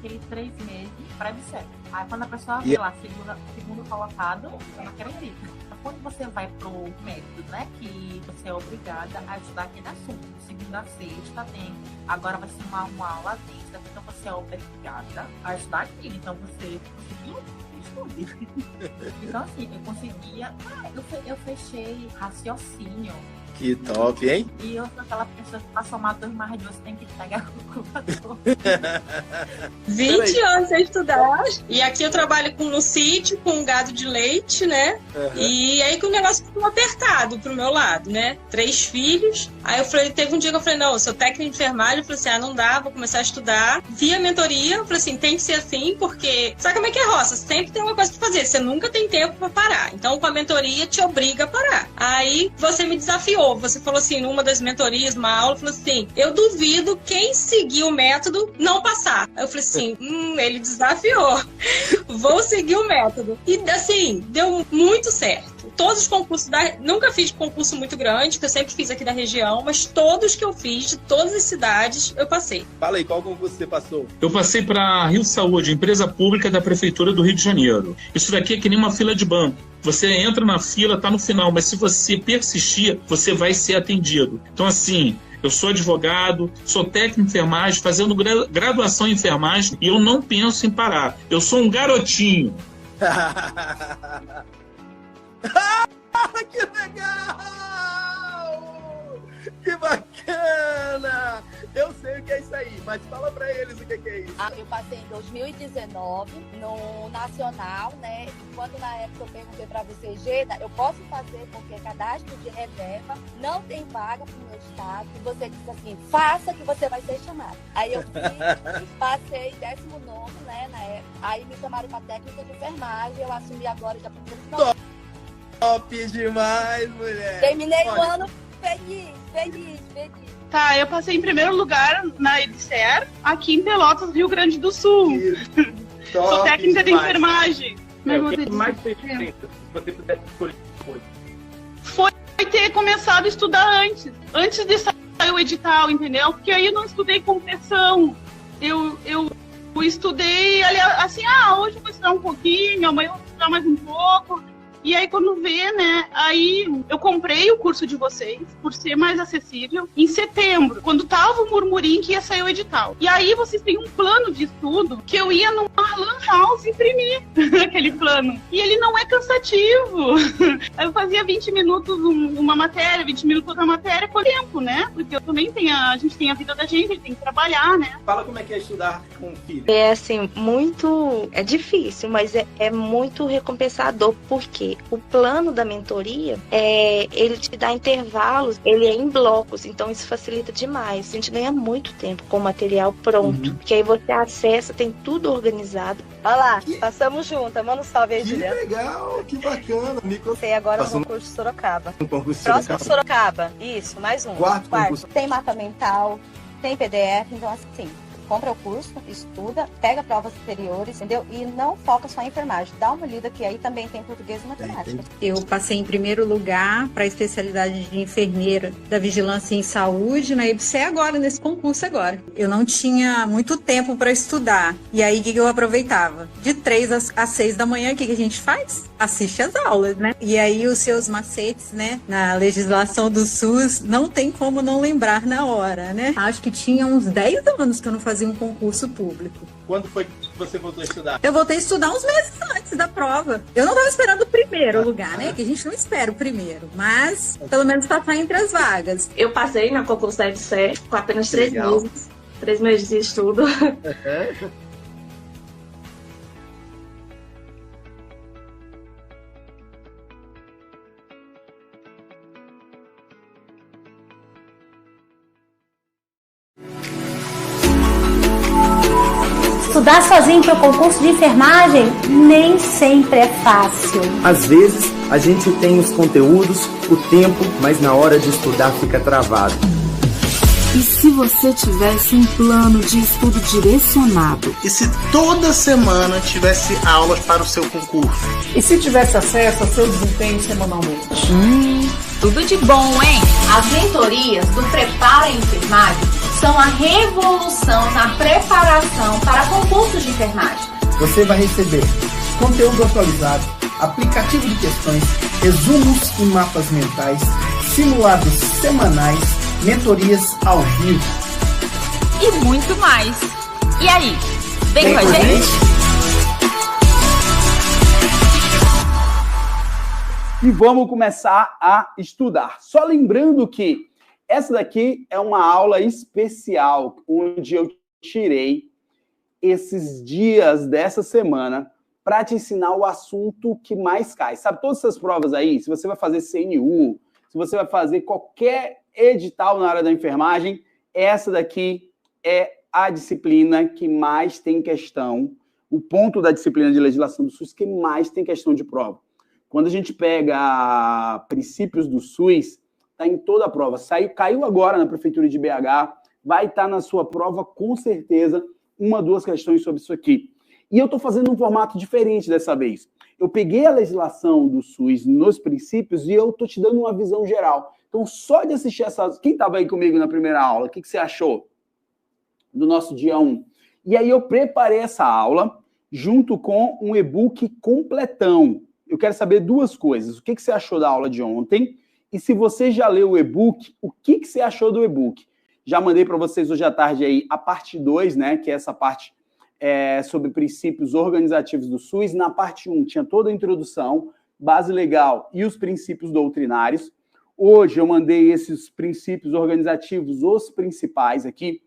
fiquei 3 meses para IBSER. Aí quando a pessoa vê lá, segundo colocado, eu não acredito. Quando você vai pro método, né, que você é obrigada a estudar aquele assunto, segunda a sexta tem, agora vai ser uma aula extra, então você é obrigada a estudar aquilo, então você conseguiu estude. Então assim, eu conseguia, eu fechei raciocínio. Que top, hein? E eu sou aquela pessoa que para somar 2 mais 2 tem que pegar o calculador. 20 anos sem estudar. E aqui eu trabalho no sítio, com gado de leite, né? Uhum. E aí que o negócio ficou apertado pro meu lado, né? 3 filhos. Aí eu falei, teve um dia que eu falei, não, eu sou técnica de enfermagem. Eu falei assim, não dá, vou começar a estudar. Vi a mentoria, eu falei assim, tem que ser assim, porque... Sabe como é que é roça? Sempre tem uma coisa pra fazer, você nunca tem tempo pra parar. Então, com a mentoria, te obriga a parar. Aí, você me desafiou. Você falou assim, numa das mentorias, uma aula, falou assim, eu duvido quem seguir o método não passar. Aí eu falei assim, ele desafiou. Vou seguir o método. E assim, deu muito certo. Todos os concursos, nunca fiz concurso muito grande, que eu sempre fiz aqui da região, mas todos que eu fiz, de todas as cidades, eu passei. Fala aí, qual concurso você passou? Eu passei para Rio Saúde, empresa pública da Prefeitura do Rio de Janeiro. Isso daqui é que nem uma fila de banco. Você entra na fila, tá no final, mas se você persistir, você vai ser atendido. Então, assim, eu sou advogado, sou técnico de enfermagem, fazendo graduação em enfermagem, e eu não penso em parar. Eu sou um garotinho. Que legal! Que bacana! Eu sei o que é isso aí, mas fala pra eles o que é isso. Eu passei em 2019 no Nacional, né? E quando na época eu perguntei pra você, Geda, eu posso fazer porque é cadastro de reserva, não tem vaga pro meu estado. E você disse assim, faça que você vai ser chamado. Aí eu fiz, passei 19º, né, na época. Aí me chamaram pra técnica de enfermagem, eu assumi agora já primeiro de novembro. Top demais, mulher! Terminei o ano feliz. Tá, eu passei em primeiro lugar na IBSER, aqui em Pelotas, Rio Grande do Sul. Sou técnica de enfermagem. O que mais fez diferença, se você pudesse escolher coisa? Foi ter começado a estudar antes de sair o edital, entendeu? Porque aí eu não estudei com pressão. Eu estudei ali, assim, hoje eu vou estudar um pouquinho, amanhã eu vou estudar mais um pouco. E aí, quando vê, né, aí eu comprei o curso de vocês, por ser mais acessível, em setembro, quando tava o murmurinho que ia sair o edital. E aí, vocês têm um plano de estudo que eu ia numa lan house imprimir aquele plano. E ele não é cansativo. Eu fazia 20 minutos uma matéria, 20 minutos outra matéria, por tempo, né? Porque eu também a gente tem a vida da gente, a gente tem que trabalhar, né? Fala como é que é estudar com o filho. É assim, é difícil, mas é muito recompensador, porque o plano da mentoria, ele te dá intervalos, ele é em blocos, então isso facilita demais. A gente ganha muito tempo com o material pronto, porque aí você acessa, tem tudo organizado. Olha lá, passamos juntas, manda um salve aí, Que Juliana. legal, que bacana. Passei agora no concurso de Sorocaba. Um concurso de Próximo Sorocaba, isso, mais um. Quarto concurso. Tem mapa mental, tem PDF, então assim, compra o curso, estuda, pega provas superiores, entendeu? E não foca só em enfermagem. Dá uma lida que aí também tem português e matemática. Eu passei em primeiro lugar para a especialidade de enfermeira da Vigilância em Saúde na IBSER agora, nesse concurso agora. Eu não tinha muito tempo para estudar. E aí, o que eu aproveitava? De 3 às 6 da manhã, o que a gente faz? Assiste as aulas, né? E aí, os seus macetes, né? Na legislação do SUS, não tem como não lembrar na hora, né? Acho que tinha uns 10 anos que eu não fazia um concurso público. Quando foi que você voltou a estudar? Eu voltei a estudar uns meses antes da prova. Eu não estava esperando o primeiro lugar, né? Que a gente não espera o primeiro, mas pelo menos passar entre as vagas. Eu passei na concurso da IBSER com apenas 3 meses. 3 meses de estudo. Estudar sozinho para o concurso de enfermagem nem sempre é fácil. Às vezes, a gente tem os conteúdos, o tempo, mas na hora de estudar fica travado. E se você tivesse um plano de estudo direcionado? E se toda semana tivesse aulas para o seu concurso? E se tivesse acesso ao seu desempenho semanalmente? Tudo de bom, hein? As mentorias do Prepara a Enfermagem são a revolução na preparação para concursos de enfermagem. Você vai receber conteúdo atualizado, aplicativo de questões, resumos e mapas mentais, simulados semanais, mentorias ao vivo. E muito mais. E aí, vem com a gente? E vamos começar a estudar. Só lembrando que essa daqui é uma aula especial, onde eu tirei esses dias dessa semana para te ensinar o assunto que mais cai. Sabe, todas essas provas aí, se você vai fazer CNU, se você vai fazer qualquer edital na área da enfermagem, essa daqui é a disciplina que mais tem questão, o ponto da disciplina de legislação do SUS que mais tem questão de prova. Quando a gente pega princípios do SUS, está em toda a prova. Caiu agora na Prefeitura de BH, vai estar na sua prova com certeza, 1 ou 2 questões sobre isso aqui. E eu estou fazendo um formato diferente dessa vez. Eu peguei a legislação do SUS nos princípios e eu estou te dando uma visão geral. Então, só de assistir essa... Quem estava aí comigo na primeira aula? O que você achou do nosso dia 1? E aí eu preparei essa aula junto com um e-book completão. Eu quero saber 2 coisas. O que você achou da aula de ontem? E se você já leu o e-book, o que você achou do e-book? Já mandei para vocês hoje à tarde aí a parte 2, né? Que é essa parte sobre princípios organizativos do SUS. Na parte 1 tinha toda a introdução, base legal e os princípios doutrinários. Hoje eu mandei esses princípios organizativos, os principais aqui,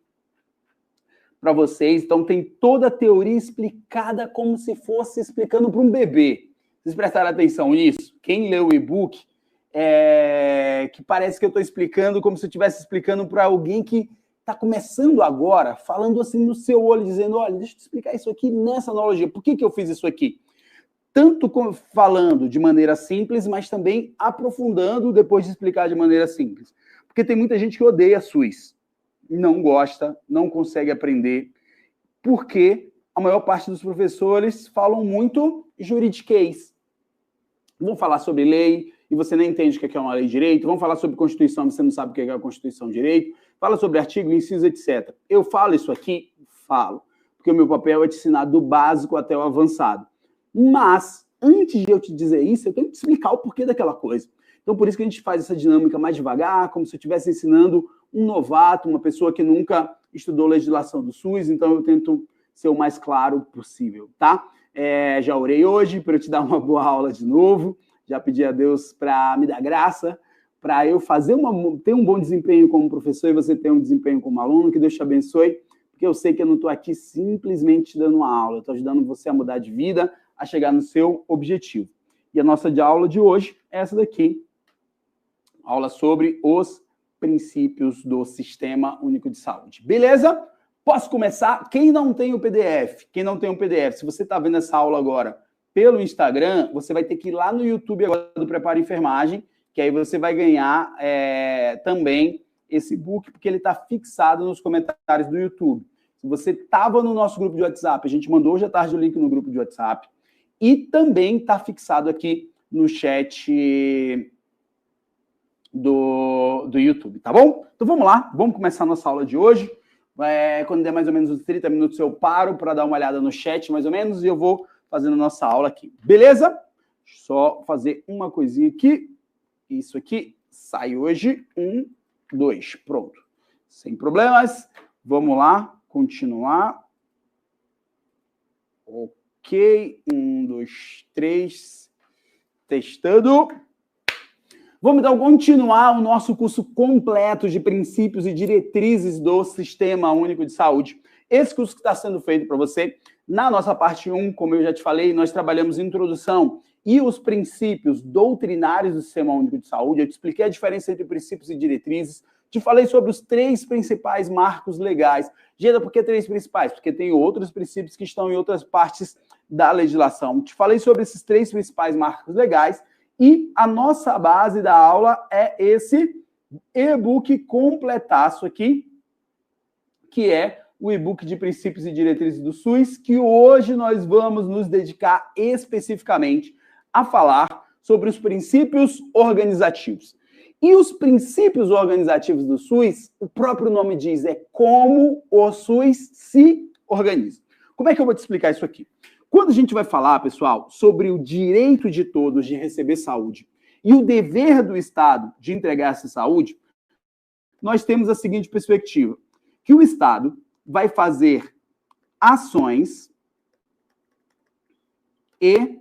para vocês. Então tem toda a teoria explicada como se fosse explicando para um bebê. Vocês prestaram atenção nisso? Quem leu o e-book, que parece que eu estou explicando como se eu estivesse explicando para alguém que está começando agora, falando assim no seu olho, dizendo, olha, deixa eu te explicar isso aqui nessa analogia. Por que eu fiz isso aqui? Tanto falando de maneira simples, mas também aprofundando depois de explicar de maneira simples. Porque tem muita gente que odeia SUS, não gosta, não consegue aprender, porque a maior parte dos professores falam muito juridiquês. Vão falar sobre lei, e você nem entende o que é uma lei de direito. Vão falar sobre Constituição, você não sabe o que é a Constituição de direito. Fala sobre artigo, inciso, etc. Eu falo isso aqui? Falo. Porque o meu papel é te ensinar do básico até o avançado. Mas, antes de eu te dizer isso, eu tenho que te explicar o porquê daquela coisa. Então, por isso que a gente faz essa dinâmica mais devagar, como se eu estivesse ensinando um novato, uma pessoa que nunca estudou legislação do SUS. Então, eu tento ser o mais claro possível, tá? Já orei hoje para eu te dar uma boa aula de novo. Já pedi a Deus para me dar graça, para eu ter um bom desempenho como professor e você ter um desempenho como aluno. Que Deus te abençoe, porque eu sei que eu não estou aqui simplesmente te dando uma aula. Eu estou ajudando você a mudar de vida, a chegar no seu objetivo. E a nossa aula de hoje é essa daqui. Aula sobre os princípios do Sistema Único de Saúde. Beleza? Posso começar? Quem não tem o PDF? Se você está vendo essa aula agora pelo Instagram, você vai ter que ir lá no YouTube agora do Prepara Enfermagem, que aí você vai ganhar também esse book, porque ele está fixado nos comentários do YouTube. Se você estava no nosso grupo de WhatsApp, a gente mandou hoje à tarde o link no grupo de WhatsApp, e também está fixado aqui no chat do YouTube, tá bom? Então vamos lá, vamos começar a nossa aula de hoje. Quando der mais ou menos uns 30 minutos eu paro para dar uma olhada no chat, mais ou menos, e eu vou fazendo a nossa aula aqui. Beleza? Só fazer uma coisinha aqui. Isso aqui sai hoje. 1, 2. Pronto. Sem problemas. Vamos lá. Continuar. Ok. 1, 2, 3. Testando. Vamos então continuar o nosso curso completo de princípios e diretrizes do Sistema Único de Saúde. Esse curso que está sendo feito para você, na nossa parte 1, como eu já te falei, nós trabalhamos introdução e os princípios doutrinários do Sistema Único de Saúde. Eu te expliquei a diferença entre princípios e diretrizes. Te falei sobre os 3 principais marcos legais. Geda, por que 3 principais? Porque tem outros princípios que estão em outras partes da legislação. Te falei sobre esses 3 principais marcos legais. E a nossa base da aula é esse e-book completaço aqui, que é o e-book de princípios e diretrizes do SUS, que hoje nós vamos nos dedicar especificamente a falar sobre os princípios organizativos. E os princípios organizativos do SUS, o próprio nome diz, é como o SUS se organiza. Como é que eu vou te explicar isso aqui? Quando a gente vai falar, pessoal, sobre o direito de todos de receber saúde e o dever do Estado de entregar essa saúde, nós temos a seguinte perspectiva, que o Estado vai fazer ações e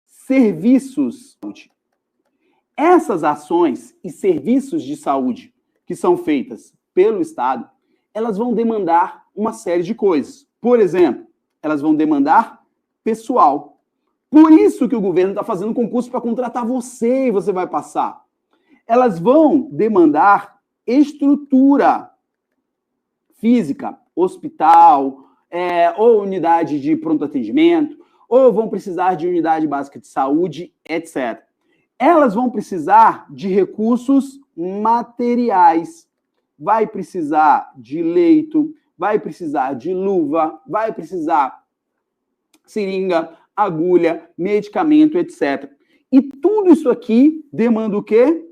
serviços de saúde. Essas ações e serviços de saúde que são feitas pelo Estado, elas vão demandar uma série de coisas. Por exemplo, elas vão demandar pessoal. Por isso que o governo está fazendo concurso para contratar você e você vai passar. Elas vão demandar estrutura física, hospital, ou unidade de pronto atendimento, ou vão precisar de unidade básica de saúde, etc. Elas vão precisar de recursos materiais. Vai precisar de leito, vai precisar de luva, vai precisar seringa, agulha, medicamento, etc. E tudo isso aqui demanda o quê?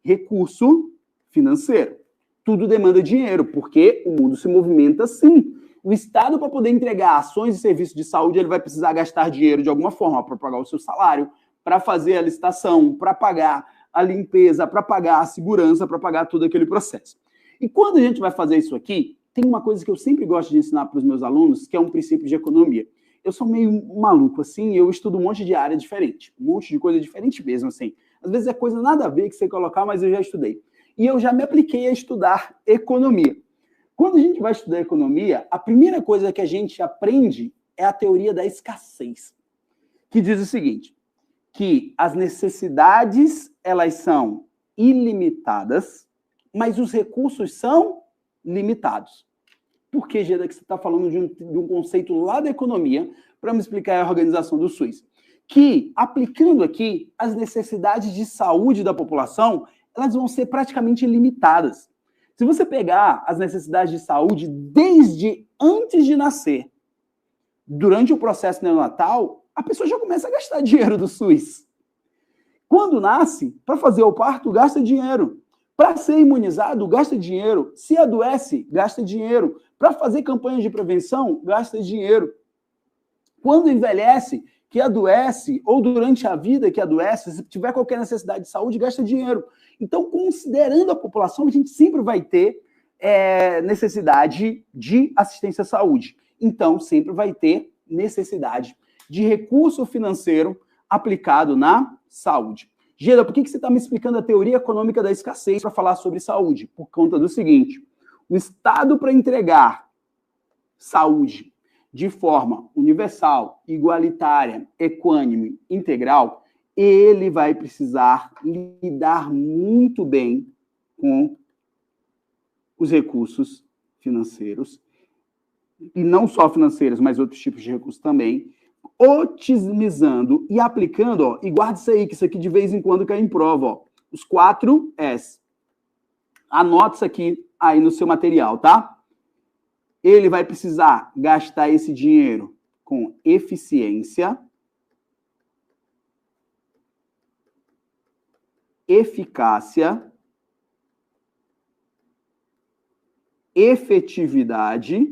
Recurso financeiro. Tudo demanda dinheiro, porque o mundo se movimenta assim. O Estado, para poder entregar ações e serviços de saúde, ele vai precisar gastar dinheiro de alguma forma para pagar o seu salário, para fazer a licitação, para pagar a limpeza, para pagar a segurança, para pagar todo aquele processo. E quando a gente vai fazer isso aqui, tem uma coisa que eu sempre gosto de ensinar para os meus alunos, que é um princípio de economia. Eu sou meio maluco, assim, eu estudo um monte de área diferente, um monte de coisa diferente mesmo, assim. Às vezes é coisa nada a ver que você colocar, mas eu já estudei. E eu já me apliquei a estudar economia. Quando a gente vai estudar economia, a primeira coisa que a gente aprende é a teoria da escassez, que diz o seguinte, que as necessidades, elas são ilimitadas, mas os recursos são limitados. Por que, Geda, que você está falando de um conceito lá da economia para me explicar a organização do SUS? Que, aplicando aqui, as necessidades de saúde da população, elas vão ser praticamente ilimitadas. Se você pegar as necessidades de saúde desde antes de nascer, durante o processo neonatal, a pessoa já começa a gastar dinheiro do SUS. Quando nasce, para fazer o parto, gasta dinheiro. Para ser imunizado, gasta dinheiro. Se adoece, gasta dinheiro. Para fazer campanhas de prevenção, gasta dinheiro. Quando envelhece, que adoece, ou durante a vida que adoece, se tiver qualquer necessidade de saúde, gasta dinheiro. Então, considerando a população, a gente sempre vai ter necessidade de assistência à saúde. Então, sempre vai ter necessidade de recurso financeiro aplicado na saúde. Geda, por que você está me explicando a teoria econômica da escassez para falar sobre saúde? Por conta do seguinte, o Estado, para entregar saúde de forma universal, igualitária, equânime, integral, ele vai precisar lidar muito bem com os recursos financeiros, e não só financeiros, mas outros tipos de recursos também, otimizando e aplicando, ó, e guarda isso aí, que isso aqui de vez em quando cai em prova, ó, os 4 S. Anota isso aqui aí no seu material, tá? Ele vai precisar gastar esse dinheiro com eficiência, eficácia, efetividade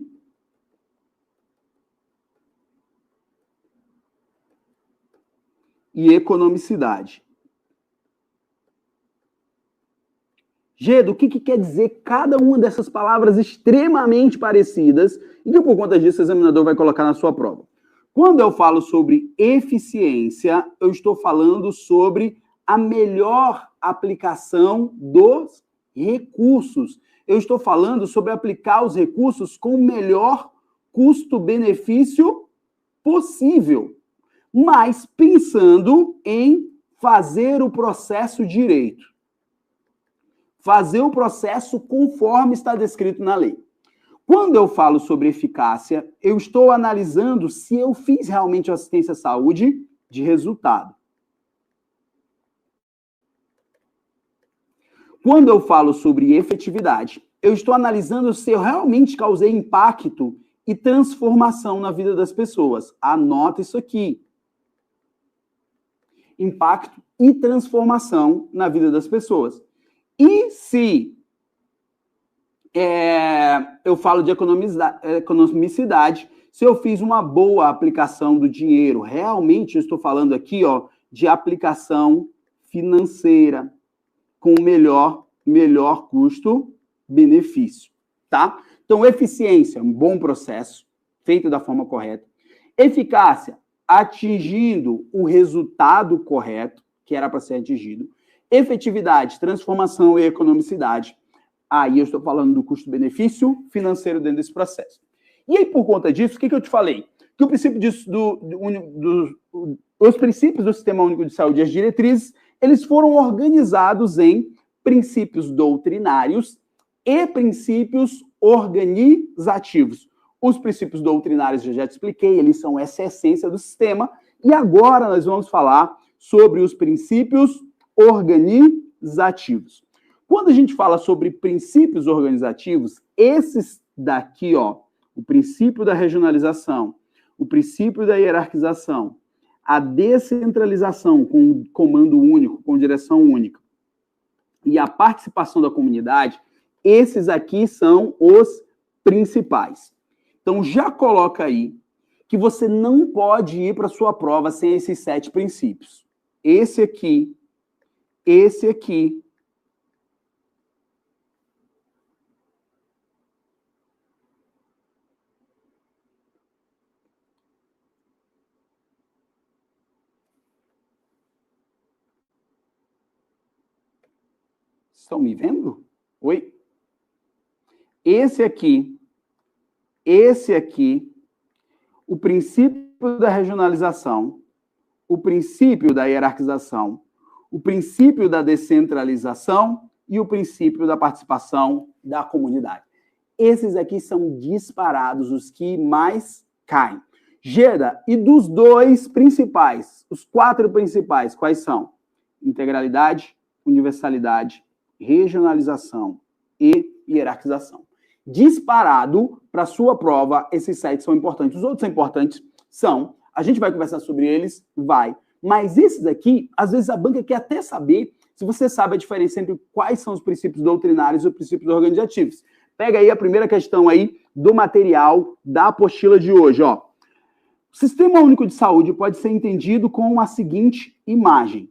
e economicidade. Geda, o que quer dizer cada uma dessas palavras extremamente parecidas e que, por conta disso, o examinador vai colocar na sua prova? Quando eu falo sobre eficiência, eu estou falando sobre a melhor aplicação dos recursos. Eu estou falando sobre aplicar os recursos com o melhor custo-benefício possível, mas pensando em fazer o processo direito. Fazer o processo conforme está descrito na lei. Quando eu falo sobre eficácia, eu estou analisando se eu fiz realmente assistência à saúde de resultado. Quando eu falo sobre efetividade, eu estou analisando se eu realmente causei impacto e transformação na vida das pessoas. Anota isso aqui. impacto e transformação na vida das pessoas. E se eu falo de economicidade, se eu fiz uma boa aplicação do dinheiro, realmente eu estou falando aqui, de aplicação financeira, com melhor custo-benefício, tá? Então, eficiência, um bom processo, feito da forma correta. Eficácia, atingindo o resultado correto, que era para ser atingido. Efetividade, transformação e economicidade. Aí eu estou falando do custo-benefício financeiro dentro desse processo. E aí, por conta disso, o que eu te falei? Que o princípio os princípios do Sistema Único de Saúde e as diretrizes, eles foram organizados em princípios doutrinários e princípios organizativos. Os princípios doutrinários eu já te expliquei, eles são essa essência do sistema, e agora nós vamos falar sobre os princípios organizativos. Quando a gente fala sobre princípios organizativos, esses daqui, o princípio da regionalização, o princípio da hierarquização, a descentralização com comando único, com direção única, e a participação da comunidade, esses aqui são os principais. Então, já coloca aí que você não pode ir para a sua prova sem esses 7 princípios. Esse aqui, estão me vendo? Oi? Esse aqui, o princípio da regionalização, o princípio da hierarquização, o princípio da descentralização e o princípio da participação da comunidade. Esses aqui são disparados, os que mais caem. Geda, e dos 2 principais, os 4 principais, quais são? Integralidade, universalidade, regionalização e hierarquização. Disparado para a sua prova, esses 7 são importantes. Os outros são importantes, a gente vai conversar sobre eles, mas esses aqui, às vezes a banca quer até saber se você sabe a diferença entre quais são os princípios doutrinários e os princípios organizativos. Pega aí a primeira questão aí do material da apostila de hoje, O Sistema Único de Saúde pode ser entendido com a seguinte imagem: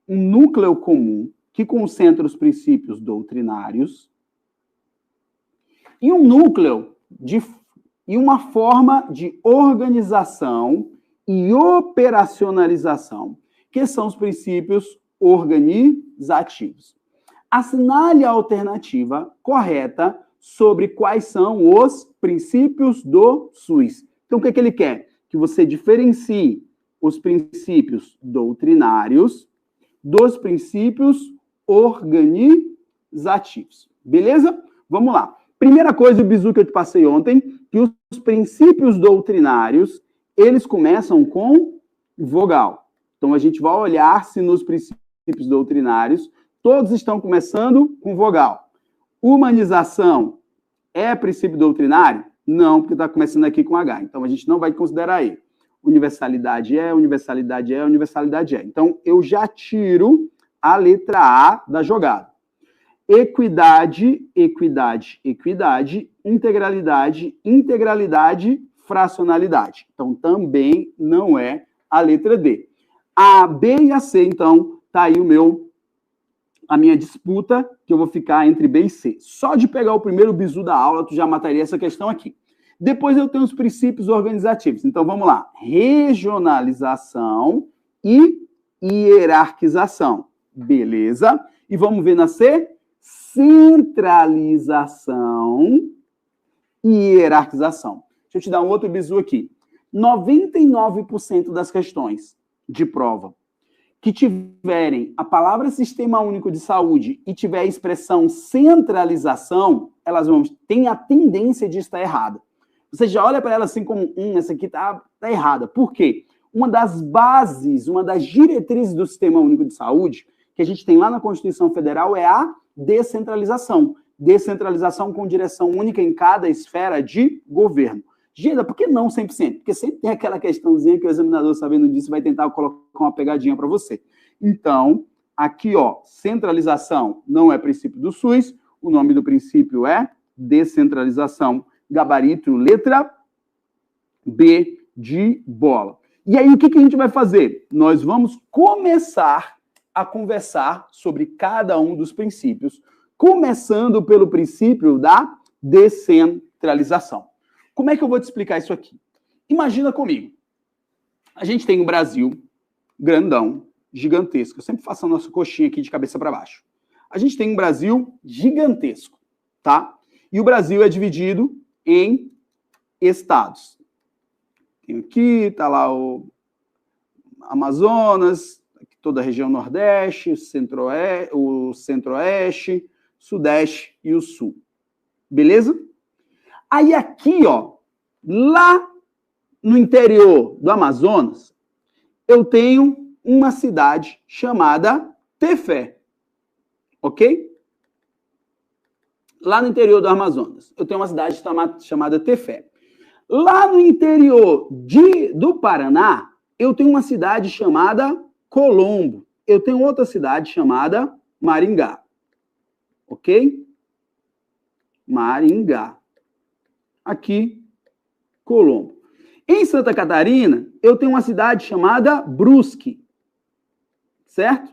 um núcleo comum que concentra os princípios doutrinários e um núcleo e uma forma de organização e operacionalização, que são os princípios organizativos. Assinale a alternativa correta sobre quais são os princípios do SUS. Então, o que ele quer? Que você diferencie os princípios doutrinários dos princípios organizativos. Beleza? Vamos lá. Primeira coisa, o bizu que eu te passei ontem, que os princípios doutrinários, eles começam com vogal. Então, a gente vai olhar se nos princípios doutrinários todos estão começando com vogal. Humanização é princípio doutrinário? Não, porque está começando aqui com H. Então, a gente não vai considerar ele. Universalidade é, universalidade é, universalidade é. Então, eu já tiro a letra A da jogada. Equidade, equidade, equidade. Integralidade, integralidade, fracionalidade. Então, também não é a letra D. A B e a C, então, tá aí a minha disputa, que eu vou ficar entre B e C. Só de pegar o primeiro bizu da aula, tu já mataria essa questão aqui. Depois eu tenho os princípios organizativos. Então, vamos lá. Regionalização e hierarquização. Beleza? E vamos ver na C? Centralização e hierarquização. Deixa eu te dar um outro bizu aqui. 99% das questões de prova que tiverem a palavra Sistema Único de Saúde e tiver a expressão centralização, elas têm a tendência de estar errada. Você já olha para ela assim como, essa aqui tá errada. Por quê? Uma das bases, uma das diretrizes do Sistema Único de Saúde, que a gente tem lá na Constituição Federal, é a descentralização. Descentralização com direção única em cada esfera de governo. Geda, por que não 100%? Porque sempre tem aquela questãozinha que o examinador, sabendo disso, vai tentar colocar uma pegadinha para você. Então, aqui, ó, centralização não é princípio do SUS, o nome do princípio é descentralização. Gabarito, letra B de bola. E aí, o que a gente vai fazer? Nós vamos começar a conversar sobre cada um dos princípios, começando pelo princípio da descentralização. Como é que eu vou te explicar isso aqui? Imagina comigo. A gente tem um Brasil grandão, gigantesco. Eu sempre faço a nossa coxinha aqui de cabeça para baixo. A gente tem um Brasil gigantesco, tá? E o Brasil é dividido em estados. Tem aqui, tá lá o Amazonas, toda a região Nordeste, o Centro-Oeste, Sudeste e o Sul. Beleza? Aí aqui, ó, lá no interior do Amazonas, eu tenho uma cidade chamada Tefé. Ok? Lá no interior do Amazonas, eu tenho uma cidade chamada Tefé. Lá no interior do Paraná, eu tenho uma cidade chamada Colombo. Eu tenho outra cidade chamada Maringá. Ok? Maringá. Aqui, Colombo. Em Santa Catarina, eu tenho uma cidade chamada Brusque. Certo?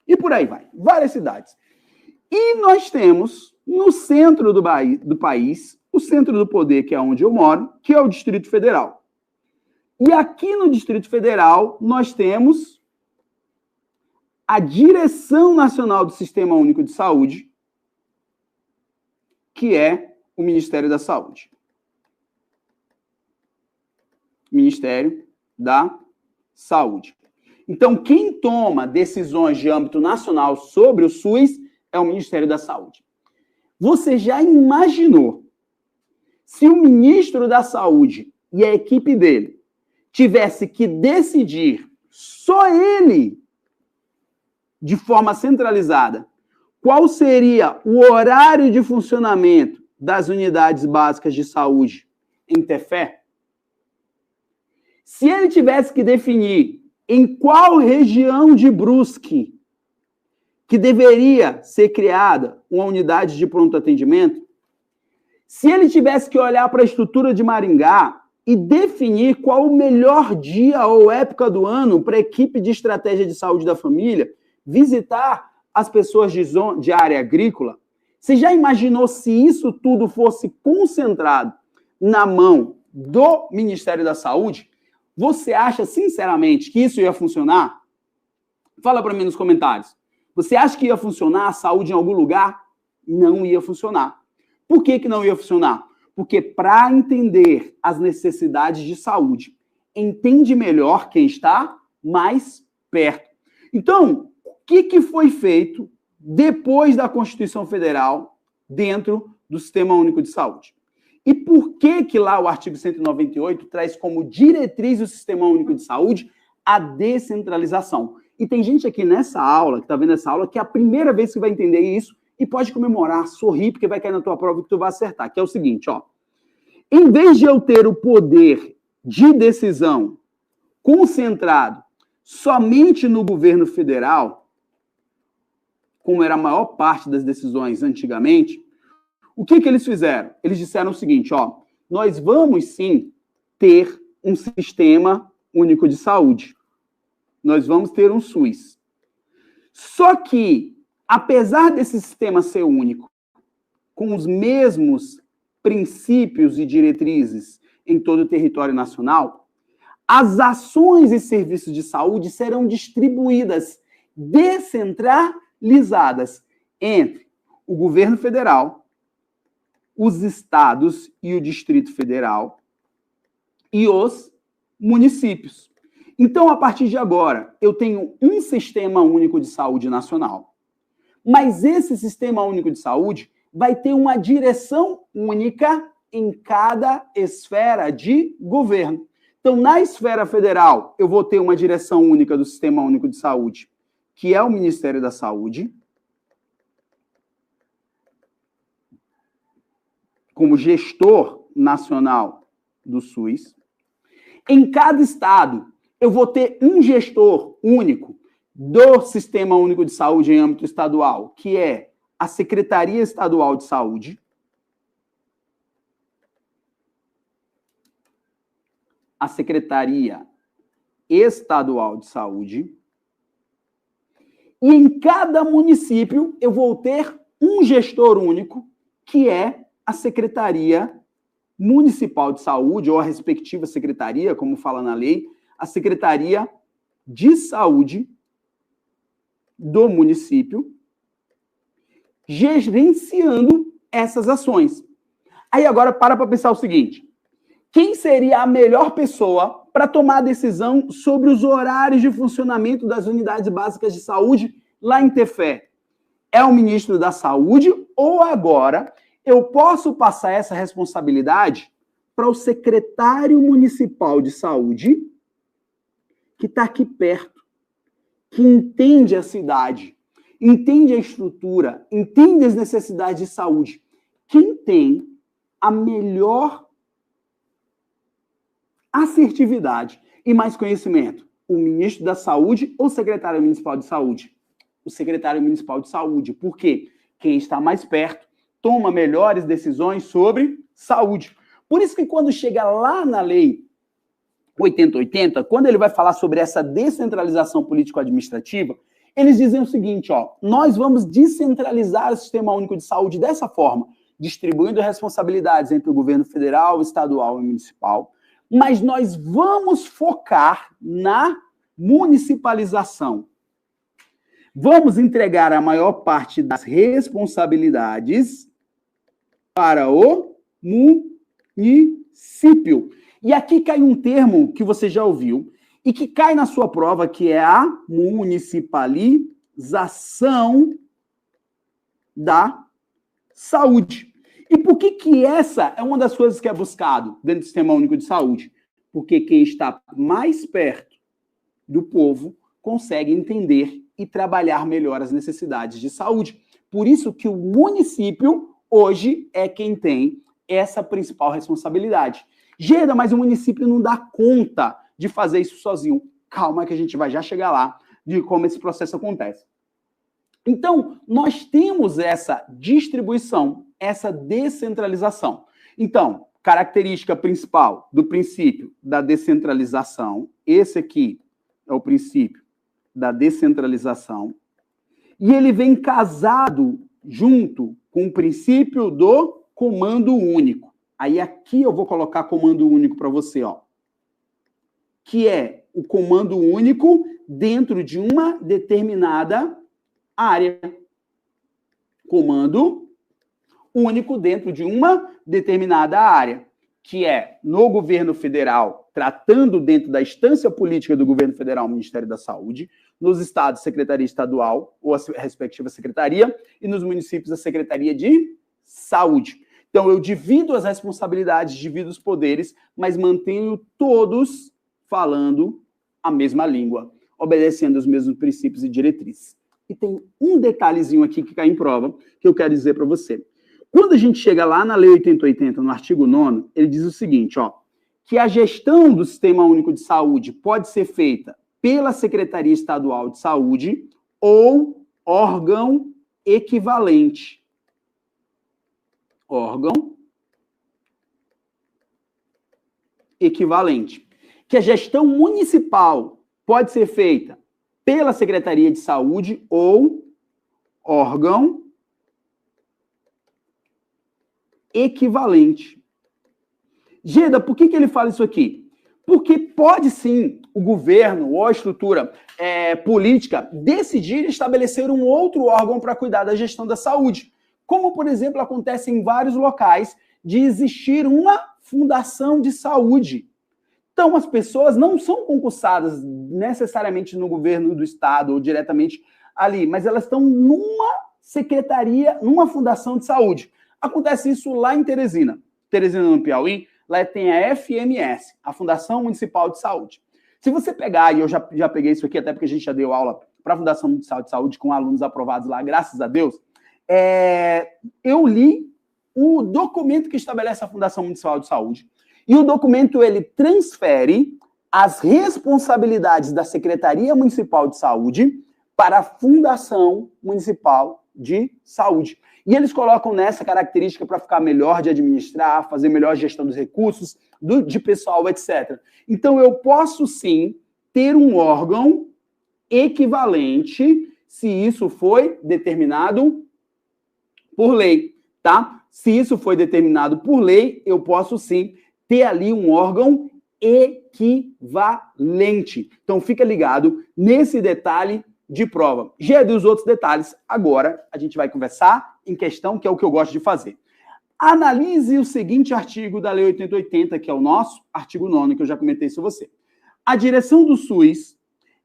E por aí vai. Várias cidades. E nós temos, no centro do país, o centro do poder, que é onde eu moro, que é o Distrito Federal. E aqui no Distrito Federal, nós temos a Direção Nacional do Sistema Único de Saúde, que é o Ministério da Saúde. Ministério da Saúde. Então, quem toma decisões de âmbito nacional sobre o SUS é o Ministério da Saúde. Você já imaginou se o ministro da Saúde e a equipe dele tivesse que decidir, só ele, de forma centralizada, qual seria o horário de funcionamento das unidades básicas de saúde em Tefé? Se ele tivesse que definir em qual região de Brusque que deveria ser criada uma unidade de pronto atendimento, se ele tivesse que olhar para a estrutura de Maringá e definir qual o melhor dia ou época do ano para a equipe de estratégia de saúde da família visitar as pessoas de área agrícola, você já imaginou se isso tudo fosse concentrado na mão do Ministério da Saúde? Você acha, sinceramente, que isso ia funcionar? Fala para mim nos comentários. Você acha que ia funcionar a saúde em algum lugar? Não ia funcionar. Por que não ia funcionar? Porque para entender as necessidades de saúde, entende melhor quem está mais perto. Então, o que foi feito depois da Constituição Federal dentro do Sistema Único de Saúde? E por que lá o artigo 198 traz como diretriz do Sistema Único de Saúde a descentralização? E tem gente aqui nessa aula, que está vendo essa aula, que é a primeira vez que vai entender isso e pode comemorar, sorrir, porque vai cair na tua prova que tu vai acertar, que é o seguinte, ó. Em vez de eu ter o poder de decisão concentrado somente no governo federal, como era a maior parte das decisões antigamente, o que eles fizeram? Eles disseram o seguinte, ó, nós vamos sim ter um sistema único de saúde. Nós vamos ter um SUS. Só que, apesar desse sistema ser único, com os mesmos princípios e diretrizes em todo o território nacional, as ações e serviços de saúde serão distribuídas, descentralizadas entre o governo federal, os estados e o Distrito Federal e os municípios. Então, a partir de agora, eu tenho um sistema único de saúde nacional. Mas esse sistema único de saúde vai ter uma direção única em cada esfera de governo. Então, na esfera federal, eu vou ter uma direção única do Sistema Único de Saúde, que é o Ministério da Saúde, como gestor nacional do SUS. Em cada estado, eu vou ter um gestor único do Sistema Único de Saúde em âmbito estadual, que é a Secretaria Estadual de Saúde. A Secretaria Estadual de Saúde. E em cada município, eu vou ter um gestor único, que é a Secretaria Municipal de Saúde, ou a respectiva secretaria, como fala na lei, a Secretaria de Saúde do município, gerenciando essas ações. Aí agora para pensar o seguinte: quem seria a melhor pessoa para tomar a decisão sobre os horários de funcionamento das unidades básicas de saúde lá em Tefé? É o ministro da Saúde, ou agora eu posso passar essa responsabilidade para o secretário municipal de saúde, que está aqui perto, que entende a cidade, entende a estrutura, entende as necessidades de saúde. Quem tem a melhor assertividade e mais conhecimento? O ministro da Saúde ou o secretário municipal de saúde? O secretário municipal de saúde. Por quê? Quem está mais perto toma melhores decisões sobre saúde. Por isso que quando chega lá na lei 8080, quando ele vai falar sobre essa descentralização político-administrativa, eles dizem o seguinte, nós vamos descentralizar o Sistema Único de Saúde dessa forma, distribuindo responsabilidades entre o governo federal, estadual e municipal, mas nós vamos focar na municipalização. Vamos entregar a maior parte das responsabilidades para o município. E aqui cai um termo que você já ouviu e que cai na sua prova, que é a municipalização da saúde. E por que essa é uma das coisas que é buscado dentro do Sistema Único de Saúde? Porque quem está mais perto do povo consegue entender e trabalhar melhor as necessidades de saúde. Por isso que o município hoje é quem tem essa principal responsabilidade. Gera, mas o município não dá conta de fazer isso sozinho. Calma que a gente vai já chegar lá de como esse processo acontece. Então, nós temos essa distribuição, essa descentralização. Então, característica principal do princípio da descentralização, esse aqui é o princípio da descentralização, e ele vem casado junto com o princípio do comando único. Aí aqui eu vou colocar comando único para você, que é o comando único dentro de uma determinada área. Comando único dentro de uma determinada área, que é no governo federal, tratando dentro da instância política do governo federal, o Ministério da Saúde, nos estados, Secretaria Estadual, ou a respectiva secretaria, e nos municípios, a Secretaria de Saúde. Então, eu divido as responsabilidades, divido os poderes, mas mantenho todos falando a mesma língua, obedecendo os mesmos princípios e diretrizes. E tem um detalhezinho aqui que cai em prova, que eu quero dizer para você. Quando a gente chega lá na Lei 8080, no artigo 9º, ele diz o seguinte, que a gestão do Sistema Único de Saúde pode ser feita pela Secretaria Estadual de Saúde ou órgão equivalente. Órgão equivalente. Que a gestão municipal pode ser feita pela Secretaria de Saúde ou órgão equivalente. Geda, por que ele fala isso aqui? Porque pode sim o governo ou a estrutura política decidir estabelecer um outro órgão para cuidar da gestão da saúde. Como, por exemplo, acontece em vários locais de existir uma fundação de saúde. Então, as pessoas não são concursadas necessariamente no governo do estado ou diretamente ali, mas elas estão numa secretaria, numa fundação de saúde. Acontece isso lá em Teresina. Teresina, no Piauí, lá tem a FMS, a Fundação Municipal de Saúde. Se você pegar, e eu já peguei isso aqui, até porque a gente já deu aula para a Fundação Municipal de Saúde com alunos aprovados lá, graças a Deus, eu li o documento que estabelece a Fundação Municipal de Saúde. E o documento, ele transfere as responsabilidades da Secretaria Municipal de Saúde para a Fundação Municipal de Saúde. E eles colocam nessa característica para ficar melhor de administrar, fazer melhor gestão dos recursos, de pessoal, etc. Então, eu posso, sim, ter um órgão equivalente se isso foi determinado por lei, tá? Se isso foi determinado por lei, eu posso, sim, ter ali um órgão equivalente. Então, fica ligado nesse detalhe de prova. Já dos outros detalhes, agora a gente vai conversar em questão, que é o que eu gosto de fazer. Analise o seguinte artigo da Lei 8080, que é o nosso artigo 9º, que eu já comentei isso com você. A direção do SUS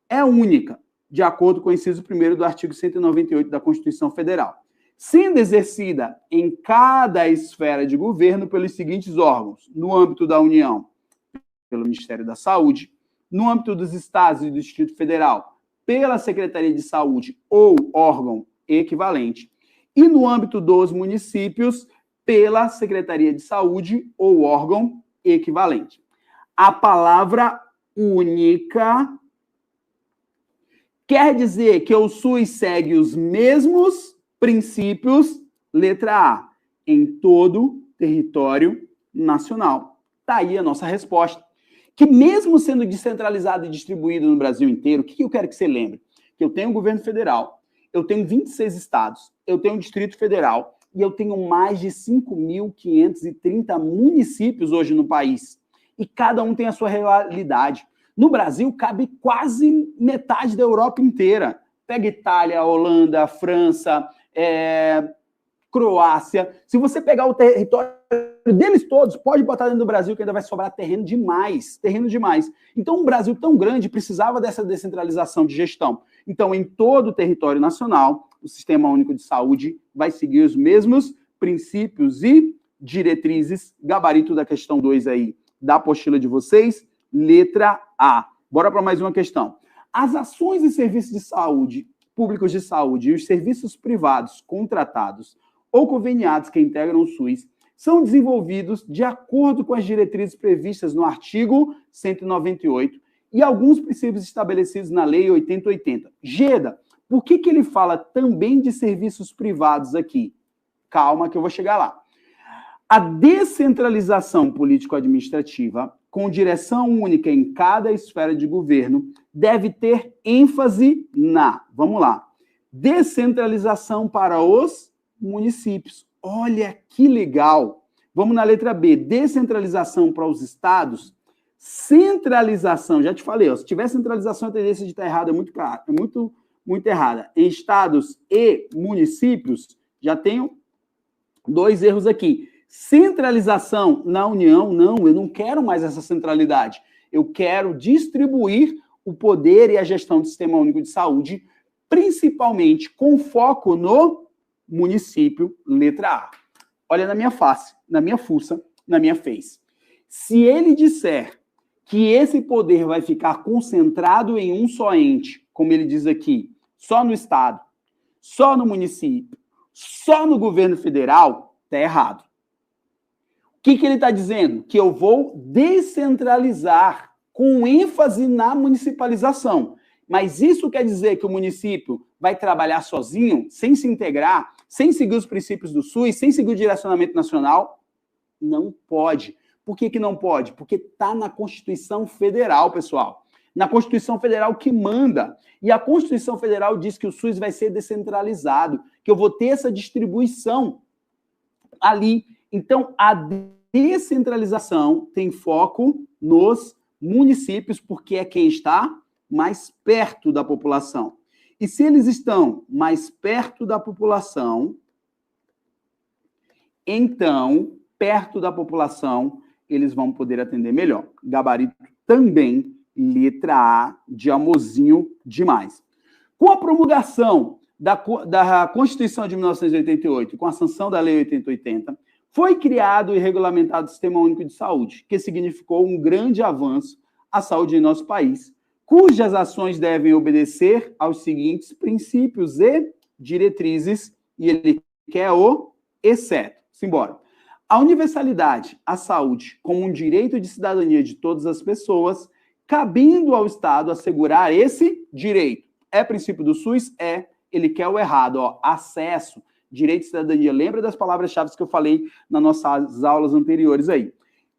é única, de acordo com o inciso 1º do artigo 198 da Constituição Federal, sendo exercida em cada esfera de governo pelos seguintes órgãos: no âmbito da União, pelo Ministério da Saúde; no âmbito dos estados e do Distrito Federal, pela Secretaria de Saúde ou órgão equivalente; e no âmbito dos municípios, pela Secretaria de Saúde ou órgão equivalente. A palavra única quer dizer que o SUS segue os mesmos princípios, letra A, em todo o território nacional. Está aí a nossa resposta. Que mesmo sendo descentralizado e distribuído no Brasil inteiro, o que eu quero que você lembre? Que eu tenho um governo federal, eu tenho 26 estados, eu tenho um Distrito Federal e eu tenho mais de 5.530 municípios hoje no país. E cada um tem a sua realidade. No Brasil, cabe quase metade da Europa inteira. Pega Itália, Holanda, França, Croácia. Se você pegar o território deles todos, pode botar dentro do Brasil, que ainda vai sobrar terreno demais. Então, um Brasil tão grande precisava dessa descentralização de gestão. Então, em todo o território nacional, o Sistema Único de Saúde vai seguir os mesmos princípios e diretrizes. Gabarito da questão 2 aí, da apostila de vocês, letra A. Bora para mais uma questão. As ações e serviços de saúde, públicos de saúde e os serviços privados contratados ou conveniados que integram o SUS são desenvolvidos de acordo com as diretrizes previstas no artigo 198 e alguns princípios estabelecidos na Lei 8080. Geda, por que ele fala também de serviços privados aqui? Calma que eu vou chegar lá. A descentralização político-administrativa, com direção única em cada esfera de governo, deve ter ênfase na, vamos lá, descentralização para os municípios. Olha que legal! Vamos na letra B, descentralização para os estados, centralização, já te falei, ó, se tiver centralização, a tendência de estar errada é muito clara, muito errada. Em estados e municípios, já tenho 2 erros aqui. Centralização na União, não, eu não quero mais essa centralidade. Eu quero distribuir o poder e a gestão do Sistema Único de Saúde, principalmente com foco no município, letra A. Olha na minha face, na minha fuça, na minha face. Se ele disser que esse poder vai ficar concentrado em um só ente, como ele diz aqui, só no Estado, só no município, só no governo federal, está errado. O que ele está dizendo? Que eu vou descentralizar com ênfase na municipalização. Mas isso quer dizer que o município vai trabalhar sozinho, sem se integrar, sem seguir os princípios do SUS, sem seguir o direcionamento nacional? Não pode. Por que não pode? Porque está na Constituição Federal, pessoal. Na Constituição Federal que manda. E a Constituição Federal diz que o SUS vai ser descentralizado, que eu vou ter essa distribuição ali. Então, a descentralização tem foco nos municípios, porque é quem está mais perto da população. E se eles estão mais perto da população, então, perto da população, eles vão poder atender melhor. Gabarito também, letra A, de amorzinho demais. Com a promulgação da Constituição de 1988, com a sanção da Lei 8080, foi criado e regulamentado o Sistema Único de Saúde, que significou um grande avanço à saúde em nosso país, cujas ações devem obedecer aos seguintes princípios e diretrizes, e ele quer o exceto. Simbora. A universalidade, a saúde, como um direito de cidadania de todas as pessoas, cabendo ao Estado assegurar esse direito. É princípio do SUS? É. Ele quer o errado, ó. Acesso, direito de cidadania. Lembra das palavras-chave que eu falei nas nossas aulas anteriores aí.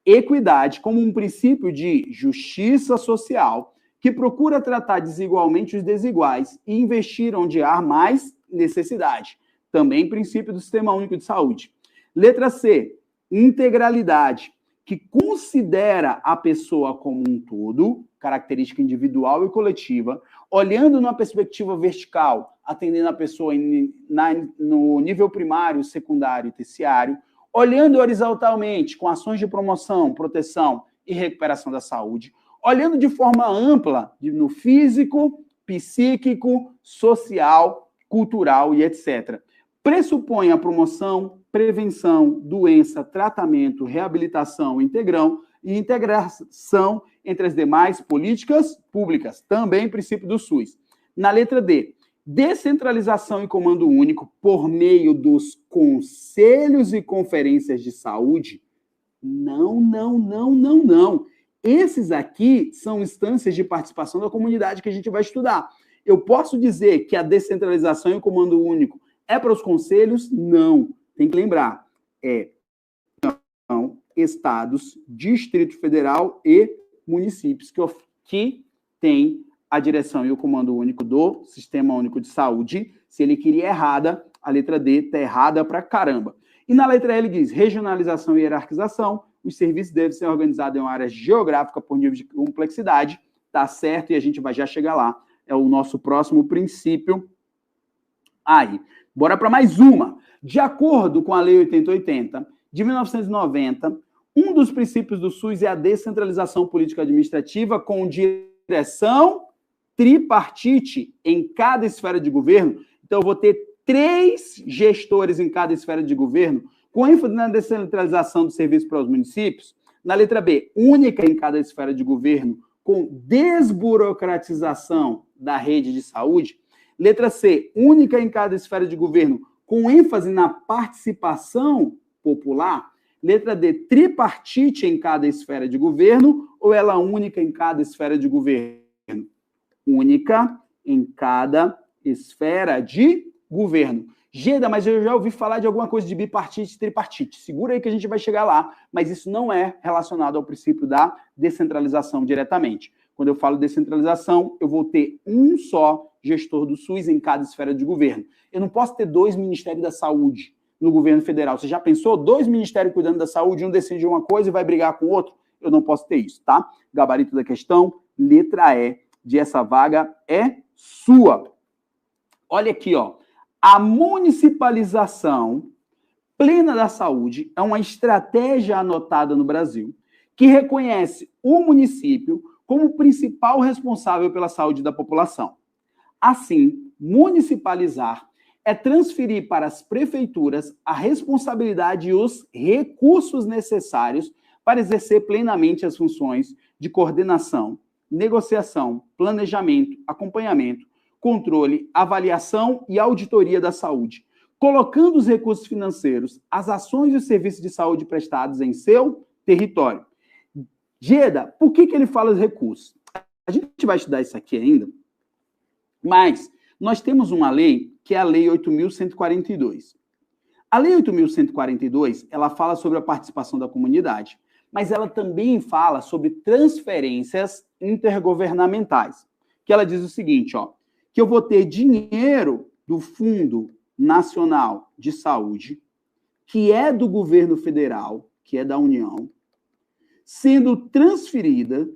Equidade, como um princípio de justiça social, que procura tratar desigualmente os desiguais e investir onde há mais necessidade. Também princípio do Sistema Único de Saúde. Letra C, integralidade, que considera a pessoa como um todo, característica individual e coletiva, olhando numa perspectiva vertical, atendendo a pessoa no nível primário, secundário e terciário, olhando horizontalmente, com ações de promoção, proteção e recuperação da saúde, olhando de forma ampla, no físico, psíquico, social, cultural e etc. Pressupõe a promoção, prevenção, doença, tratamento, reabilitação, integração entre as demais políticas públicas, também princípio do SUS. Na letra D, descentralização e comando único por meio dos conselhos e conferências de saúde. Não. Esses aqui são instâncias de participação da comunidade que a gente vai estudar. Eu posso dizer que a descentralização e o comando único é para os conselhos? Não. Tem que lembrar. São estados, Distrito Federal e municípios que têm a direção e o comando único do Sistema Único de Saúde. Se ele queria errada, a letra D está errada pra caramba. E na letra L diz regionalização e hierarquização. Os serviços devem ser organizados em uma área geográfica por nível de complexidade. Tá certo, e a gente vai já chegar lá. É o nosso próximo princípio. Aí, bora para mais uma. De acordo com a Lei 8080, de 1990, um dos princípios do SUS é a descentralização política administrativa com direção tripartite em cada esfera de governo. Então, eu vou ter 3 gestores em cada esfera de governo, com ênfase na descentralização do serviço para os municípios. Na letra B, única em cada esfera de governo, com desburocratização da rede de saúde. Letra C, única em cada esfera de governo, com ênfase na participação popular. Letra D, tripartite em cada esfera de governo, ou ela única em cada esfera de governo? Única em cada esfera de governo. Geda, mas eu já ouvi falar de alguma coisa de bipartite e tripartite. Segura aí que a gente vai chegar lá, mas isso não é relacionado ao princípio da descentralização diretamente. Quando eu falo descentralização, eu vou ter um só gestor do SUS em cada esfera de governo. Eu não posso ter 2 ministérios da saúde no governo federal. Você já pensou? 2 ministérios cuidando da saúde, um decide uma coisa e vai brigar com o outro? Eu não posso ter isso, tá? Gabarito da questão, letra E de essa vaga é sua. Olha aqui, ó. A municipalização plena da saúde é uma estratégia adotada no Brasil que reconhece o município como principal responsável pela saúde da população. Assim, municipalizar é transferir para as prefeituras a responsabilidade e os recursos necessários para exercer plenamente as funções de coordenação, negociação, planejamento, acompanhamento, controle, avaliação e auditoria da saúde, colocando os recursos financeiros, as ações e os serviços de saúde prestados em seu território. Geda, por que ele fala os recursos? A gente vai estudar isso aqui ainda, mas nós temos uma lei, que é a Lei 8.142. A Lei 8.142, ela fala sobre a participação da comunidade, mas ela também fala sobre transferências intergovernamentais, que ela diz o seguinte, ó, que eu vou ter dinheiro do Fundo Nacional de Saúde, que é do governo federal, que é da União, sendo transferida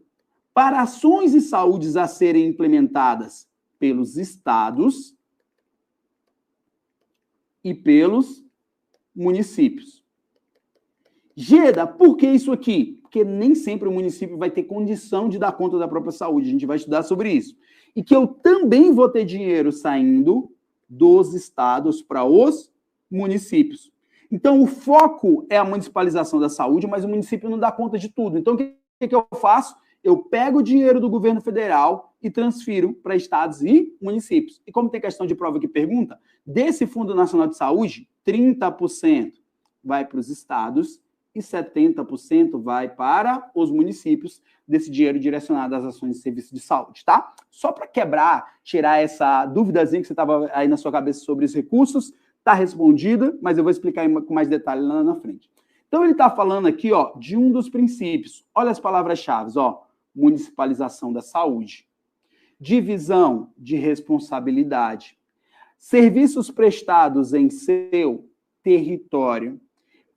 para ações de saúde a serem implementadas pelos estados e pelos municípios. Geda, por que isso aqui? Porque nem sempre o município vai ter condição de dar conta da própria saúde. A gente vai estudar sobre isso. E que eu também vou ter dinheiro saindo dos estados para os municípios. Então, o foco é a municipalização da saúde, mas o município não dá conta de tudo. Então, o que eu faço? Eu pego o dinheiro do governo federal e transfiro para estados e municípios. E como tem questão de prova que pergunta, desse Fundo Nacional de Saúde, 30% vai para os estados e 70% vai para os municípios desse dinheiro direcionado às ações de serviço de saúde, tá? Só para quebrar, tirar essa duvidazinha que você estava aí na sua cabeça sobre os recursos, está respondida, mas eu vou explicar com mais detalhe lá na frente. Então, ele está falando aqui, ó, de um dos princípios. Olha as palavras-chave, ó. Municipalização da saúde, divisão de responsabilidade, serviços prestados em seu território,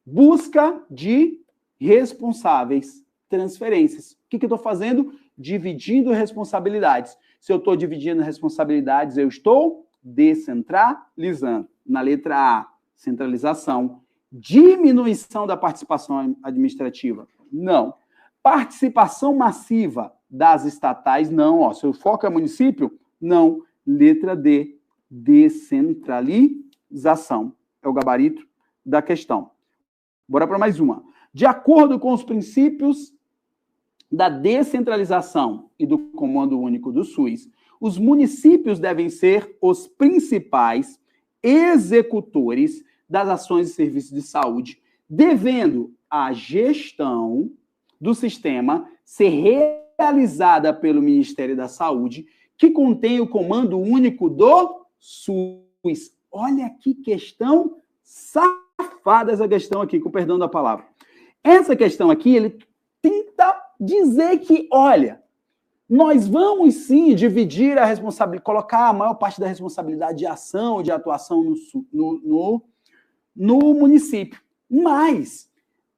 busca de responsáveis, transferências. O que eu estou fazendo? Dividindo responsabilidades. Se eu estou dividindo responsabilidades, eu estou descentralizando. Na letra A, centralização. Diminuição da participação administrativa? Não. Participação massiva das estatais? Não. Ó, seu foco é município? Não. Letra D, descentralização. É o gabarito da questão. Bora para mais uma. De acordo com os princípios da descentralização e do Comando Único do SUS, os municípios devem ser os principais executores das ações e serviços de saúde, devendo a gestão do sistema ser realizada pelo Ministério da Saúde, que contém o Comando Único do SUS. Olha que questão safada essa questão aqui, com perdão da palavra. Essa questão aqui, ele tenta dizer que, olha, nós vamos sim dividir a responsabilidade, colocar a maior parte da responsabilidade de ação, de atuação no município. Mas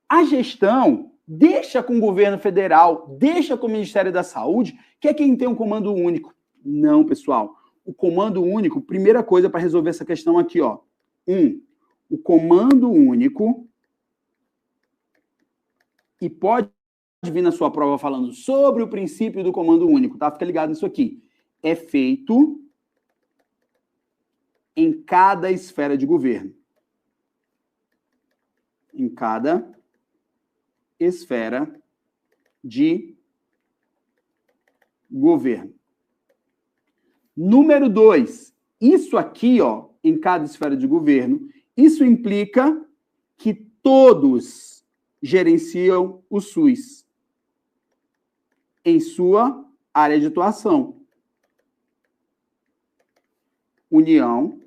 a gestão deixa com o governo federal, deixa com o Ministério da Saúde, que é quem tem um comando único. Não, pessoal. O comando único, primeira coisa para resolver essa questão aqui, ó. O comando único, e pode vir na sua prova falando sobre o princípio do comando único, tá? Fica ligado nisso aqui. É feito em cada esfera de governo. Em cada esfera de governo. Número 2, isso aqui, ó, em cada esfera de governo, isso implica que todos gerenciam o SUS em sua área de atuação. União,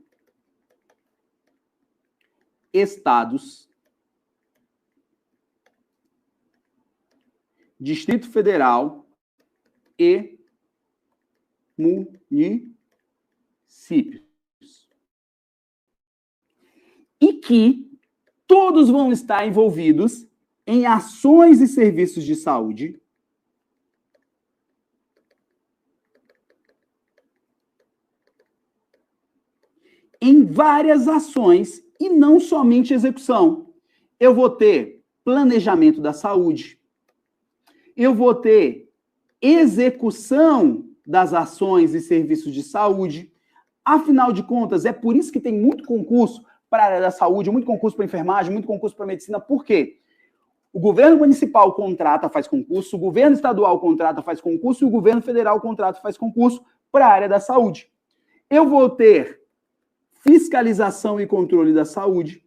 estados, Distrito Federal e municípios. E que todos vão estar envolvidos em ações e serviços de saúde em várias ações e não somente execução. Eu vou ter planejamento da saúde, eu vou ter execução das ações e serviços de saúde. Afinal de contas, é por isso que tem muito concurso para a área da saúde, muito concurso para enfermagem, muito concurso para medicina. Por quê? O governo municipal contrata, faz concurso, o governo estadual contrata, faz concurso, e o governo federal contrata, faz concurso para a área da saúde. Eu vou ter fiscalização e controle da saúde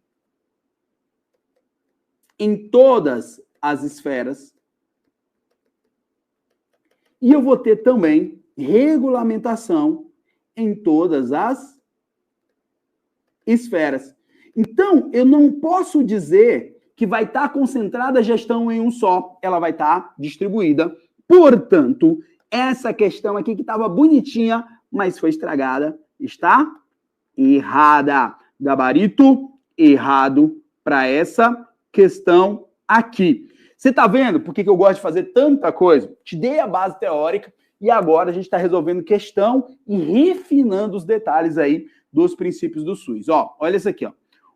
em todas as esferas. E eu vou ter também regulamentação em todas as esferas. Então, eu não posso dizer que vai estar concentrada a gestão em um só. Ela vai estar distribuída. Portanto, essa questão aqui que estava bonitinha, mas foi estragada, está errada. Gabarito errado para essa questão aqui. Você está vendo por que eu gosto de fazer tanta coisa? Te dei a base teórica e agora a gente está resolvendo questão e refinando os detalhes aí dos princípios do SUS. Ó, olha isso aqui, ó.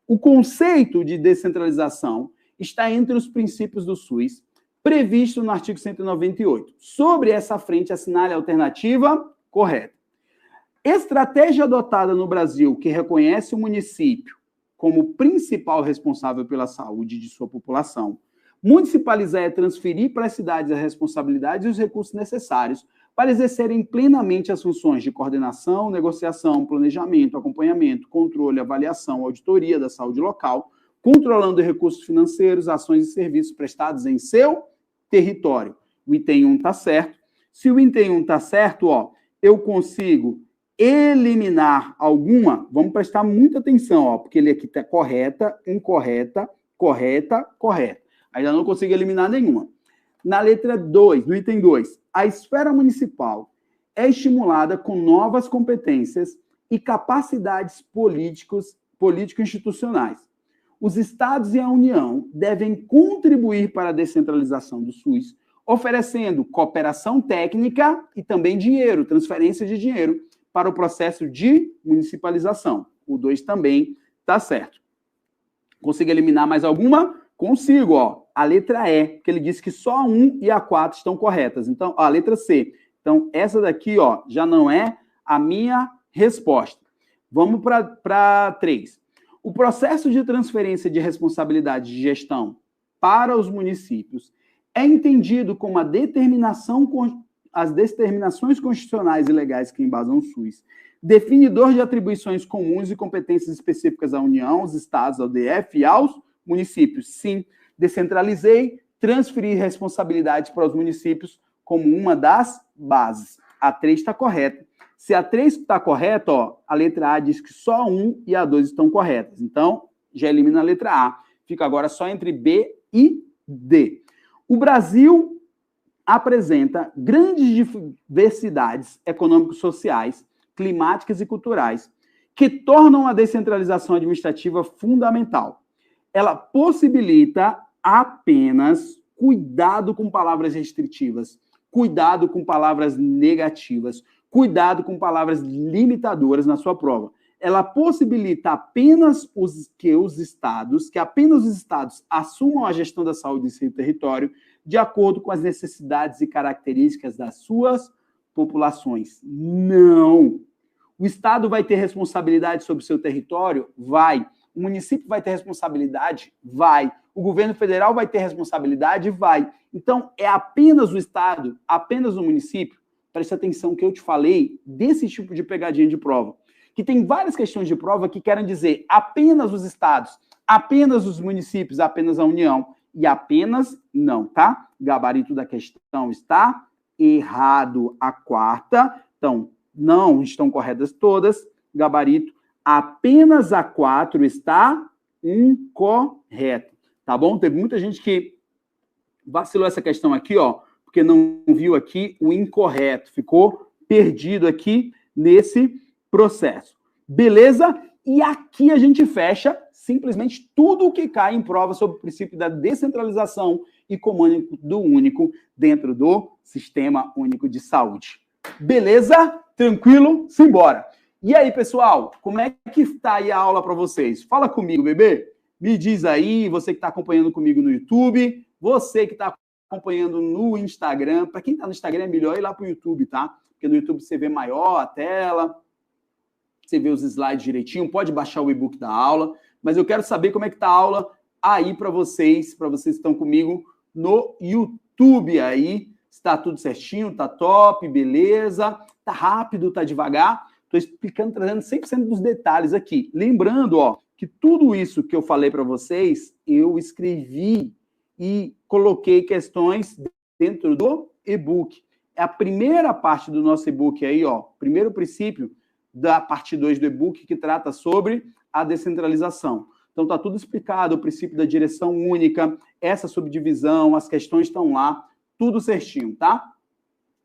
O conceito de descentralização está entre os princípios do SUS previsto no artigo 198. Sobre essa frente, assinale a alternativa correta. Estratégia adotada no Brasil que reconhece o município como principal responsável pela saúde de sua população. Municipalizar é transferir para as cidades as responsabilidades e os recursos necessários para exercerem plenamente as funções de coordenação, negociação, planejamento, acompanhamento, controle, avaliação, auditoria da saúde local, controlando recursos financeiros, ações e serviços prestados em seu território. O item 1 está certo. Se o item 1 está certo, ó, eu consigo eliminar alguma, vamos prestar muita atenção, ó, porque ele aqui está correta, incorreta, correta, correta. Ainda não consigo eliminar nenhuma. Na letra 2, no item 2, a esfera municipal é estimulada com novas competências e capacidades político-institucionais. Os estados e a União devem contribuir para a descentralização do SUS, oferecendo cooperação técnica e também dinheiro, transferência de dinheiro para o processo de municipalização. O 2 também está certo. Consigo eliminar mais alguma? Consigo, ó. A letra E, que ele disse que só a 1 e a 4 estão corretas. Então, ó, a letra C. Então, essa daqui, ó, já não é a minha resposta. Vamos para 3. O processo de transferência de responsabilidade de gestão para os municípios é entendido como as determinações constitucionais e legais que embasam o SUS, definidor de atribuições comuns e competências específicas à União, aos estados, ao DF e aos municípios. Sim, descentralizei, transferi responsabilidades para os municípios como uma das bases. A 3 está correta. Se a 3 está correta, ó, a letra A diz que só a 1 e a 2 estão corretas. Então, já elimina a letra A. Fica agora só entre B e D. O Brasil apresenta grandes diversidades econômico-sociais, climáticas e culturais, que tornam a descentralização administrativa fundamental. Ela possibilita apenas cuidado com palavras restritivas, cuidado com palavras negativas, cuidado com palavras limitadoras na sua prova. Ela possibilita apenas que apenas os estados assumam a gestão da saúde em seu território de acordo com as necessidades e características das suas populações. Não! O estado vai ter responsabilidade sobre o seu território? Vai. O município vai ter responsabilidade? Vai. O governo federal vai ter responsabilidade? Vai. Então, é apenas o estado, apenas o município? Preste atenção que eu te falei desse tipo de pegadinha de prova. Que tem várias questões de prova que querem dizer apenas os estados, apenas os municípios, apenas a União. E apenas não, tá? Gabarito da questão está errado. A 4ª, então, não estão corretas todas. Gabarito, apenas a 4 está incorreta. Tá bom? Teve muita gente que vacilou essa questão aqui, ó, porque não viu aqui o incorreto. Ficou perdido aqui nesse processo. Beleza? E aqui a gente fecha simplesmente tudo o que cai em prova sobre o princípio da descentralização e comando único dentro do Sistema Único de Saúde. Beleza? Tranquilo? Simbora! E aí, pessoal, como é que está aí a aula para vocês? Fala comigo, bebê. Me diz aí, você que está acompanhando comigo no YouTube, você que está acompanhando no Instagram. Para quem está no Instagram, é melhor ir lá para o YouTube, tá? Porque no YouTube você vê maior a tela, você vê os slides direitinho, pode baixar o e-book da aula, mas eu quero saber como é que está a aula aí para vocês que estão comigo no YouTube aí. Está tudo certinho, tá top, beleza, tá rápido, tá devagar. Estou explicando, trazendo 100% dos detalhes aqui. Lembrando, ó, que tudo isso que eu falei para vocês, eu escrevi e coloquei questões dentro do e-book. É a primeira parte do nosso e-book aí, ó, primeiro princípio da parte 2 do e-book que trata sobre a descentralização. Então tá tudo explicado, o princípio da direção única, essa subdivisão, as questões estão lá, tudo certinho, tá?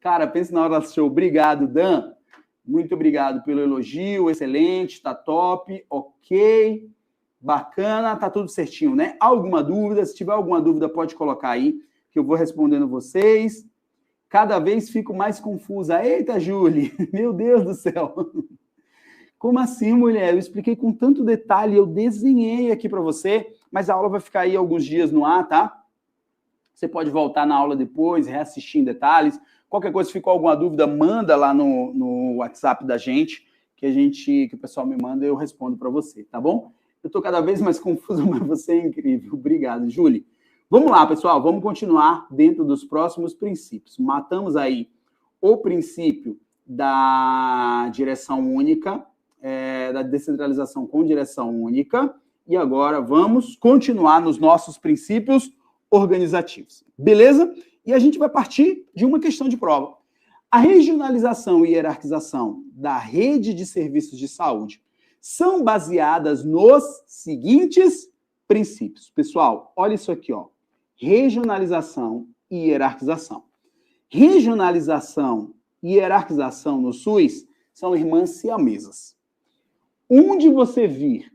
Cara, pensa na hora do show. Obrigado, Dan. Muito obrigado pelo elogio, excelente, tá top, ok, bacana, tá tudo certinho, né? Alguma dúvida? Se tiver alguma dúvida, pode colocar aí, que eu vou respondendo vocês. Cada vez fico mais confusa. Eita, Júlia, meu Deus do céu. Como assim, mulher? Eu expliquei com tanto detalhe, eu desenhei aqui para você, mas a aula vai ficar aí alguns dias no ar, tá? Você pode voltar na aula depois, reassistir em detalhes. Qualquer coisa, se ficou alguma dúvida, manda lá no WhatsApp da gente, que o pessoal me manda e eu respondo para você, tá bom? Eu estou cada vez mais confuso, mas você é incrível. Obrigado, Júlia. Vamos lá, pessoal, vamos continuar dentro dos próximos princípios. Matamos aí o princípio da direção única, da descentralização com direção única, E agora vamos continuar nos nossos princípios organizativos. Beleza? E a gente vai partir de uma questão de prova. A regionalização e hierarquização da rede de serviços de saúde são baseadas nos seguintes princípios. Pessoal, olha isso aqui, ó. Regionalização e hierarquização. Regionalização e hierarquização no SUS são irmãs siamesas. Onde você vir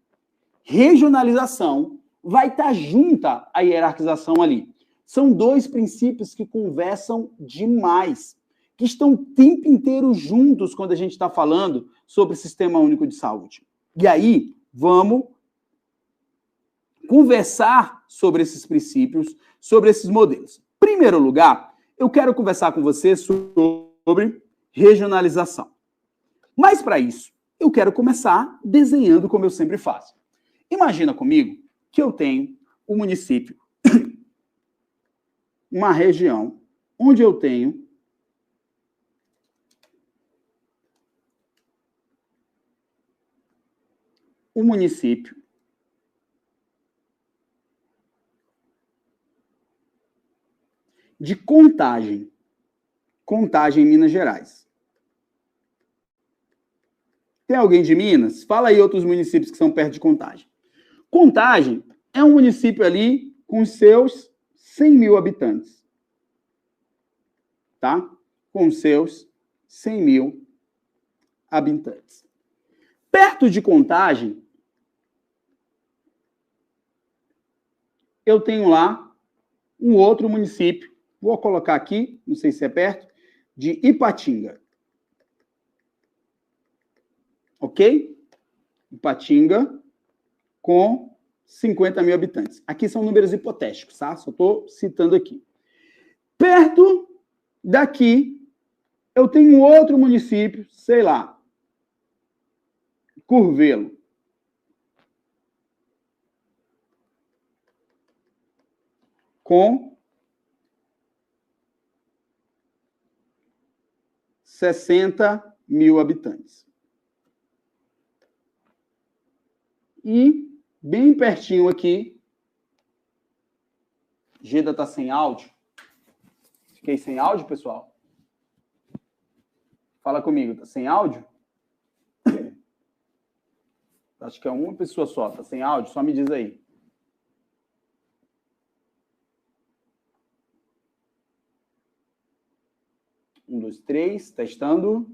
regionalização, vai estar junta a hierarquização ali. São dois princípios que conversam demais, que estão o tempo inteiro juntos quando a gente está falando sobre o Sistema Único de Saúde. E aí, vamos conversar sobre esses princípios, sobre esses modelos. Em primeiro lugar, eu quero conversar com você sobre regionalização. Mas, para isso, eu quero começar desenhando como eu sempre faço. Imagina comigo que eu tenho um município, uma região, onde eu tenho um município de Contagem. Contagem, Minas Gerais. Tem alguém de Minas? Fala aí outros municípios que são perto de Contagem. Contagem é um município ali com seus 100 mil habitantes. Tá? Com seus 100 mil habitantes. Perto de Contagem, eu tenho lá um outro município. Vou colocar aqui, não sei se é perto, de Ipatinga. Ok? Ipatinga com 50 mil habitantes. Aqui são números hipotéticos, tá? Só estou citando aqui. Perto daqui, eu tenho um outro município, sei lá, Curvelo. Com 60 mil habitantes. E, bem pertinho aqui, Geda está sem áudio. Fiquei sem áudio, pessoal? Fala comigo, tá sem áudio? Acho que é uma pessoa só, tá sem áudio? Só me diz aí. Um, dois, três, testando.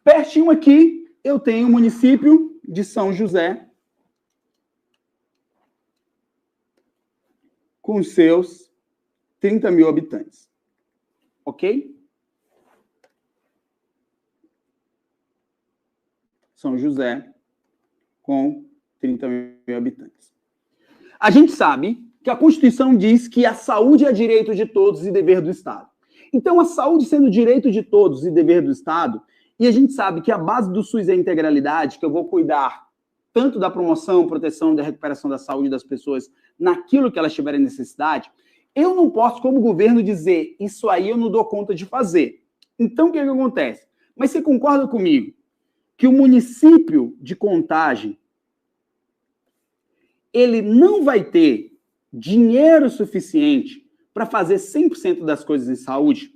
Pertinho aqui, eu tenho o município de São José, com seus 30 mil habitantes. Ok? São José, com 30 mil habitantes. A gente sabe que a Constituição diz que a saúde é direito de todos e dever do Estado. Então, a saúde sendo direito de todos e dever do Estado, e a gente sabe que a base do SUS é a integralidade, que eu vou cuidar tanto da promoção, proteção e da recuperação da saúde das pessoas naquilo que elas tiverem necessidade, eu não posso, como governo, dizer isso aí eu não dou conta de fazer. Então, o que acontece? Mas você concorda comigo que o município de Contagem ele não vai ter dinheiro suficiente para fazer 100% das coisas em saúde?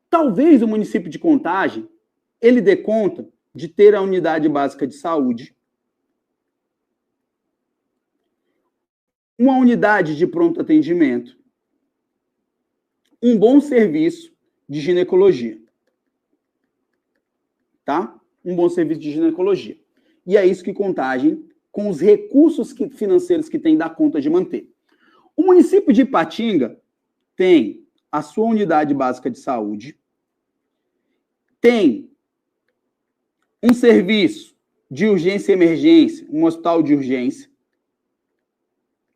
Talvez o município de Contagem ele dê conta de ter a unidade básica de saúde, uma unidade de pronto atendimento, um bom serviço de ginecologia. Tá? Um bom serviço de ginecologia. E é isso que Contagem, com os recursos financeiros que tem, dá conta de manter. O município de Ipatinga tem a sua unidade básica de saúde, tem um serviço de urgência e emergência, um hospital de urgência,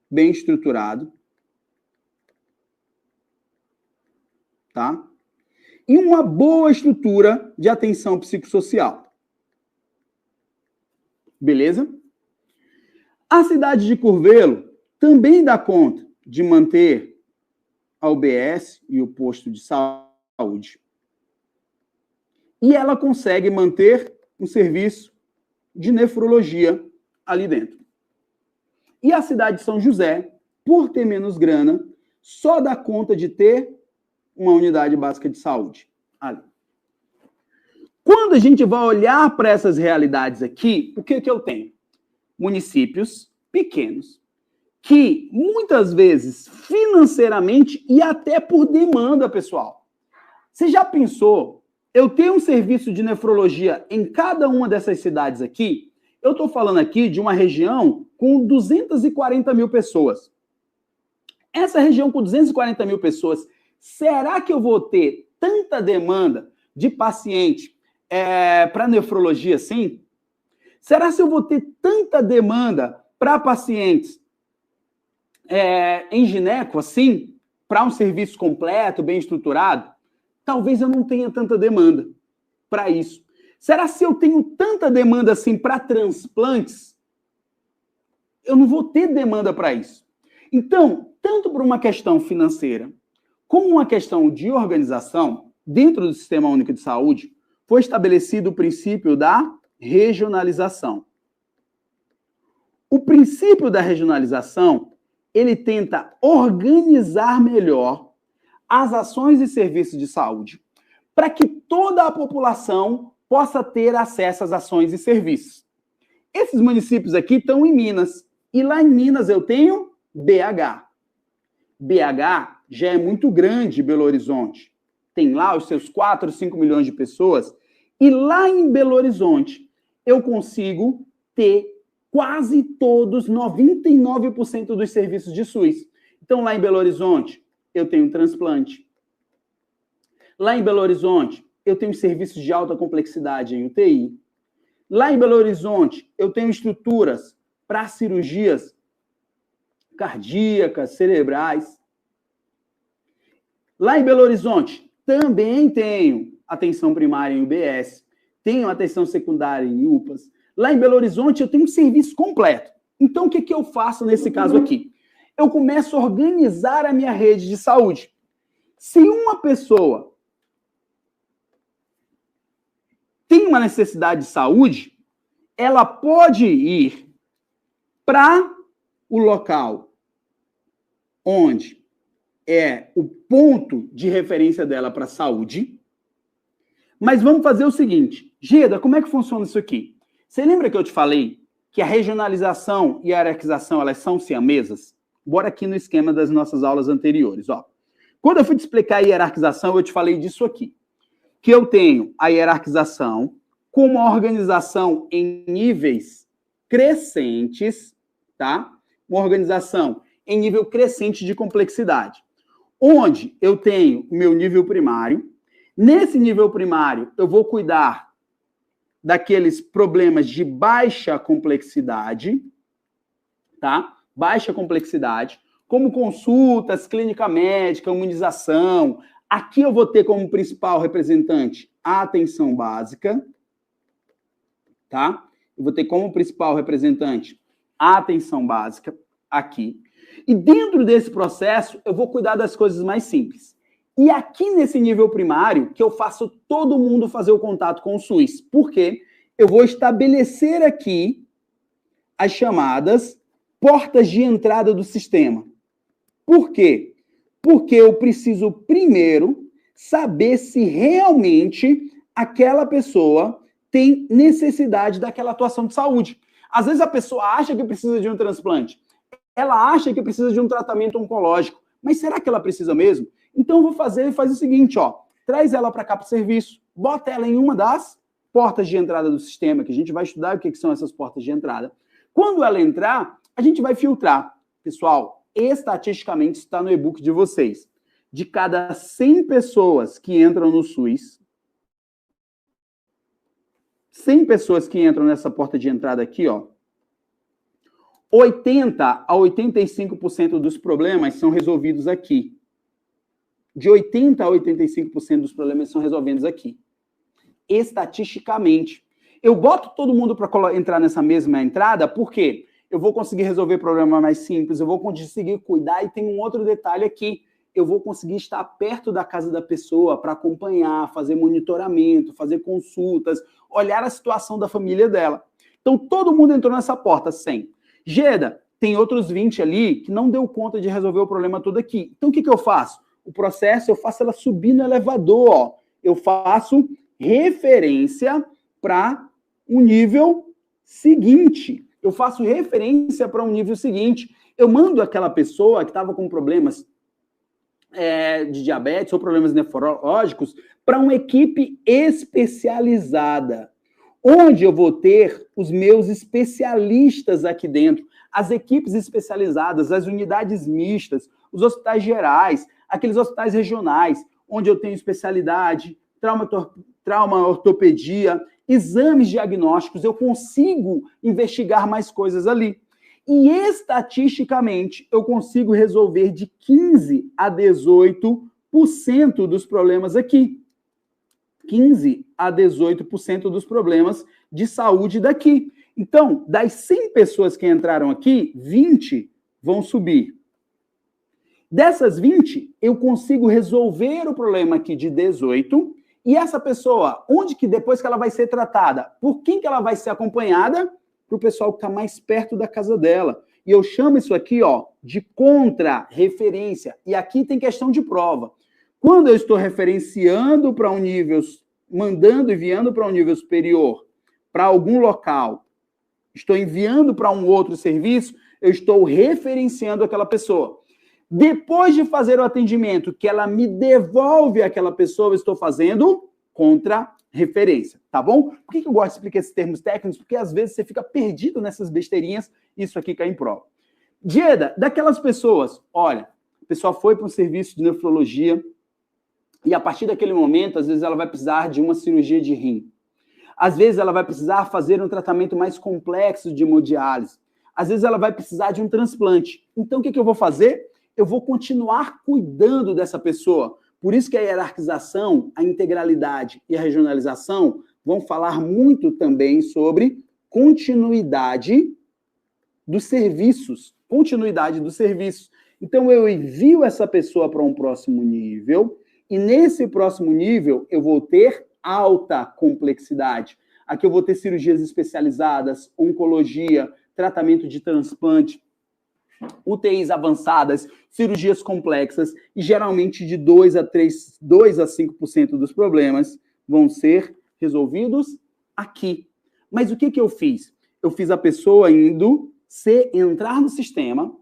bem estruturado, tá? E uma boa estrutura de atenção psicossocial. Beleza? A cidade de Curvelo também dá conta de manter a UBS e o posto de saúde. E ela consegue manter um serviço de nefrologia ali dentro. E a cidade de São José, por ter menos grana, só dá conta de ter uma unidade básica de saúde ali. Quando a gente vai olhar para essas realidades aqui, o que eu tenho? Municípios pequenos, que muitas vezes financeiramente e até por demanda, pessoal. Você já pensou, eu tenho um serviço de nefrologia em cada uma dessas cidades aqui? Eu estou falando aqui de uma região com 240 mil pessoas. Essa região com 240 mil pessoas, será que eu vou ter tanta demanda de paciente para nefrologia assim? Será que eu vou ter tanta demanda para pacientes em gineco assim? Para um serviço completo, bem estruturado? Talvez eu não tenha tanta demanda para isso. Será se eu tenho tanta demanda assim para transplantes? Eu não vou ter demanda para isso. Então, tanto por uma questão financeira, como uma questão de organização, dentro do Sistema Único de Saúde, foi estabelecido o princípio da regionalização. O princípio da regionalização, ele tenta organizar melhor as ações e serviços de saúde, para que toda a população possa ter acesso às ações e serviços. Esses municípios aqui estão em Minas, e lá em Minas eu tenho BH. BH já é muito grande, Belo Horizonte. Tem lá os seus 4, 5 milhões de pessoas, e lá em Belo Horizonte eu consigo ter quase todos, 99% dos serviços de SUS. Então, lá em Belo Horizonte, eu tenho transplante. Lá em Belo Horizonte, eu tenho serviços de alta complexidade em UTI. Lá em Belo Horizonte, eu tenho estruturas para cirurgias cardíacas, cerebrais. Lá em Belo Horizonte, também tenho atenção primária em UBS, tenho atenção secundária em UPAs. Lá em Belo Horizonte, eu tenho um serviço completo. Então, o que eu faço nesse caso aqui? Eu começo a organizar a minha rede de saúde. Se uma pessoa tem uma necessidade de saúde, ela pode ir para o local onde é o ponto de referência dela para a saúde. Mas vamos fazer o seguinte. Geda, como é que funciona isso aqui? Você lembra que eu te falei que a regionalização e a hierarquização, elas são siamesas? Bora aqui no esquema das nossas aulas anteriores. Ó. Quando eu fui te explicar a hierarquização, eu te falei disso aqui. Que eu tenho a hierarquização com uma organização em níveis crescentes, tá? Uma organização em nível crescente de complexidade. Onde eu tenho o meu nível primário. Nesse nível primário, eu vou cuidar daqueles problemas de baixa complexidade, tá? Baixa complexidade, como consultas, clínica médica, imunização. Aqui eu vou ter como principal representante a atenção básica, tá? Eu vou ter como principal representante a atenção básica aqui. E dentro desse processo, eu vou cuidar das coisas mais simples. E aqui nesse nível primário, que eu faço todo mundo fazer o contato com o SUS. Por quê? Eu vou estabelecer aqui as chamadas portas de entrada do sistema. Por quê? Porque eu preciso primeiro saber se realmente aquela pessoa tem necessidade daquela atuação de saúde. Às vezes a pessoa acha que precisa de um transplante. Ela acha que precisa de um tratamento oncológico. Mas será que ela precisa mesmo? Então, eu vou faz o seguinte, ó. Traz ela para cá para o serviço. Bota ela em uma das portas de entrada do sistema, que a gente vai estudar o que são essas portas de entrada. Quando ela entrar, a gente vai filtrar. Pessoal, estatisticamente está no e-book de vocês. De cada 100 pessoas que entram no SUS, 100 pessoas que entram nessa porta de entrada aqui, ó, 80 a 85% dos problemas são resolvidos aqui. De 80 a 85% dos problemas são resolvidos aqui. Estatisticamente. Eu boto todo mundo para entrar nessa mesma entrada, porque eu vou conseguir resolver problemas mais simples, eu vou conseguir cuidar, e tem um outro detalhe aqui. Eu vou conseguir estar perto da casa da pessoa para acompanhar, fazer monitoramento, fazer consultas, olhar a situação da família dela. Então, todo mundo entrou nessa porta, 100. Geda, tem outros 20 ali que não deu conta de resolver o problema todo aqui. Então, o que eu faço? O processo, eu faço ela subir no elevador, ó. Eu faço referência para um nível seguinte. Eu faço referência para um nível seguinte. Eu mando aquela pessoa que estava com problemas de diabetes ou problemas nefrológicos para uma equipe especializada, onde eu vou ter os meus especialistas aqui dentro, as equipes especializadas, as unidades mistas, os hospitais gerais, aqueles hospitais regionais, onde eu tenho especialidade, trauma, ortopedia, exames diagnósticos, eu consigo investigar mais coisas ali. E, estatisticamente, eu consigo resolver de 15% a 18% dos problemas aqui. 15% a 18% dos problemas de saúde daqui. Então, das 100 pessoas que entraram aqui, 20 vão subir. Dessas 20, eu consigo resolver o problema aqui de 18%. E essa pessoa, onde que depois que ela vai ser tratada? Por quem que ela vai ser acompanhada? Para o pessoal que está mais perto da casa dela. E eu chamo isso aqui, ó, de contra-referência. E aqui tem questão de prova. Quando eu estou referenciando para um nível, mandando, enviando para um nível superior, para algum local, estou enviando para um outro serviço, eu estou referenciando aquela pessoa. Depois de fazer o atendimento, que ela me devolve aquela pessoa, eu estou fazendo contra-referência, tá bom? Por que eu gosto de explicar esses termos técnicos? Porque às vezes você fica perdido nessas besteirinhas e isso aqui cai em prova. Geda, daquelas pessoas, olha, a pessoa foi para um serviço de nefrologia e a partir daquele momento, às vezes ela vai precisar de uma cirurgia de rim. Às vezes ela vai precisar fazer um tratamento mais complexo de hemodiálise. Às vezes ela vai precisar de um transplante. Então, o que eu vou fazer? Eu vou continuar cuidando dessa pessoa. Por isso que a hierarquização, a integralidade e a regionalização vão falar muito também sobre continuidade dos serviços. Continuidade dos serviços. Então, eu envio essa pessoa para um próximo nível e nesse próximo nível eu vou ter alta complexidade. Aqui eu vou ter cirurgias especializadas, oncologia, tratamento de transplante, UTIs avançadas, cirurgias complexas, e geralmente de 2 a 5% dos problemas vão ser resolvidos aqui. Mas o que eu fiz? Eu fiz a pessoa entrar no sistema,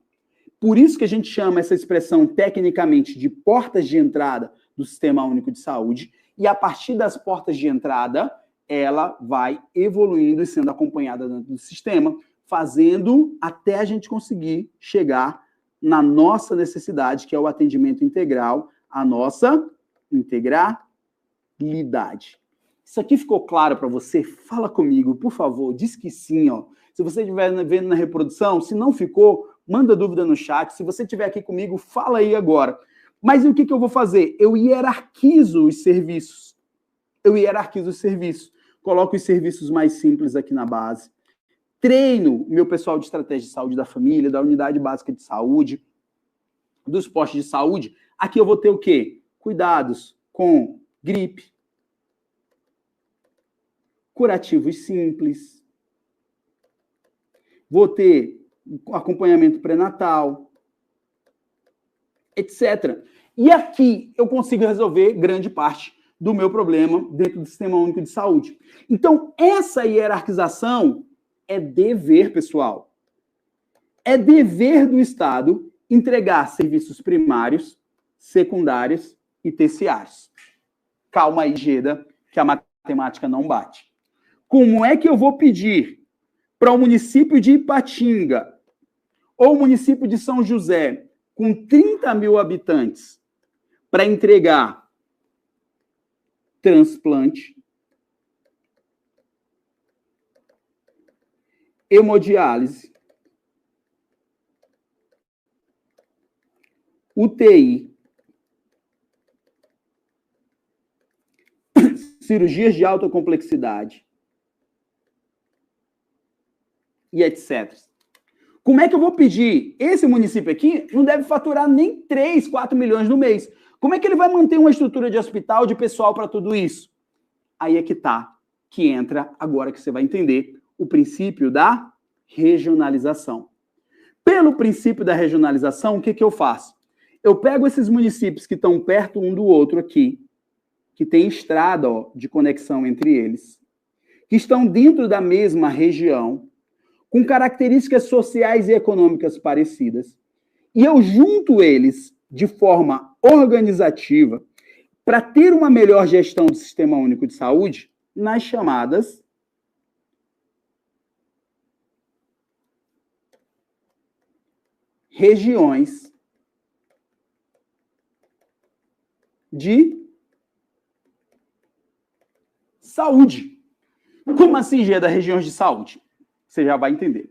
por isso que a gente chama essa expressão tecnicamente de portas de entrada do Sistema Único de Saúde, e a partir das portas de entrada, ela vai evoluindo e sendo acompanhada dentro do sistema, fazendo até a gente conseguir chegar na nossa necessidade, que é o atendimento integral, a nossa integralidade. Isso aqui ficou claro para você? Fala comigo, por favor, diz que sim, ó. Se você estiver vendo na reprodução, se não ficou, manda dúvida no chat. Se você estiver aqui comigo, fala aí agora. Mas e o que eu vou fazer? Eu hierarquizo os serviços. Coloco os serviços mais simples aqui na base. Treino meu pessoal de estratégia de saúde da família, da unidade básica de saúde, dos postos de saúde. Aqui eu vou ter o quê? Cuidados com gripe, curativos simples, vou ter acompanhamento pré-natal, etc. E aqui eu consigo resolver grande parte do meu problema dentro do Sistema Único de Saúde. Então, essa hierarquização é dever, pessoal. É dever do Estado entregar serviços primários, secundários e terciários. Calma aí, Geda, que a matemática não bate. Como é que eu vou pedir para o município de Ipatinga ou o município de São José, com 30 mil habitantes, para entregar transplante, hemodiálise, UTI, cirurgias de alta complexidade e etc. Como é que eu vou pedir? Esse município aqui não deve faturar nem 3, 4 milhões no mês. Como é que ele vai manter uma estrutura de hospital, de pessoal para tudo isso? Aí é que tá, que entra agora que você vai entender O princípio da regionalização. Pelo princípio da regionalização, o que eu faço? Eu pego esses municípios que estão perto um do outro aqui, que tem estrada de conexão entre eles, que estão dentro da mesma região, com características sociais e econômicas parecidas, e eu junto eles de forma organizativa para ter uma melhor gestão do Sistema Único de Saúde nas chamadas regiões de saúde. Como assim, Gê, das regiões de saúde? Você já vai entender.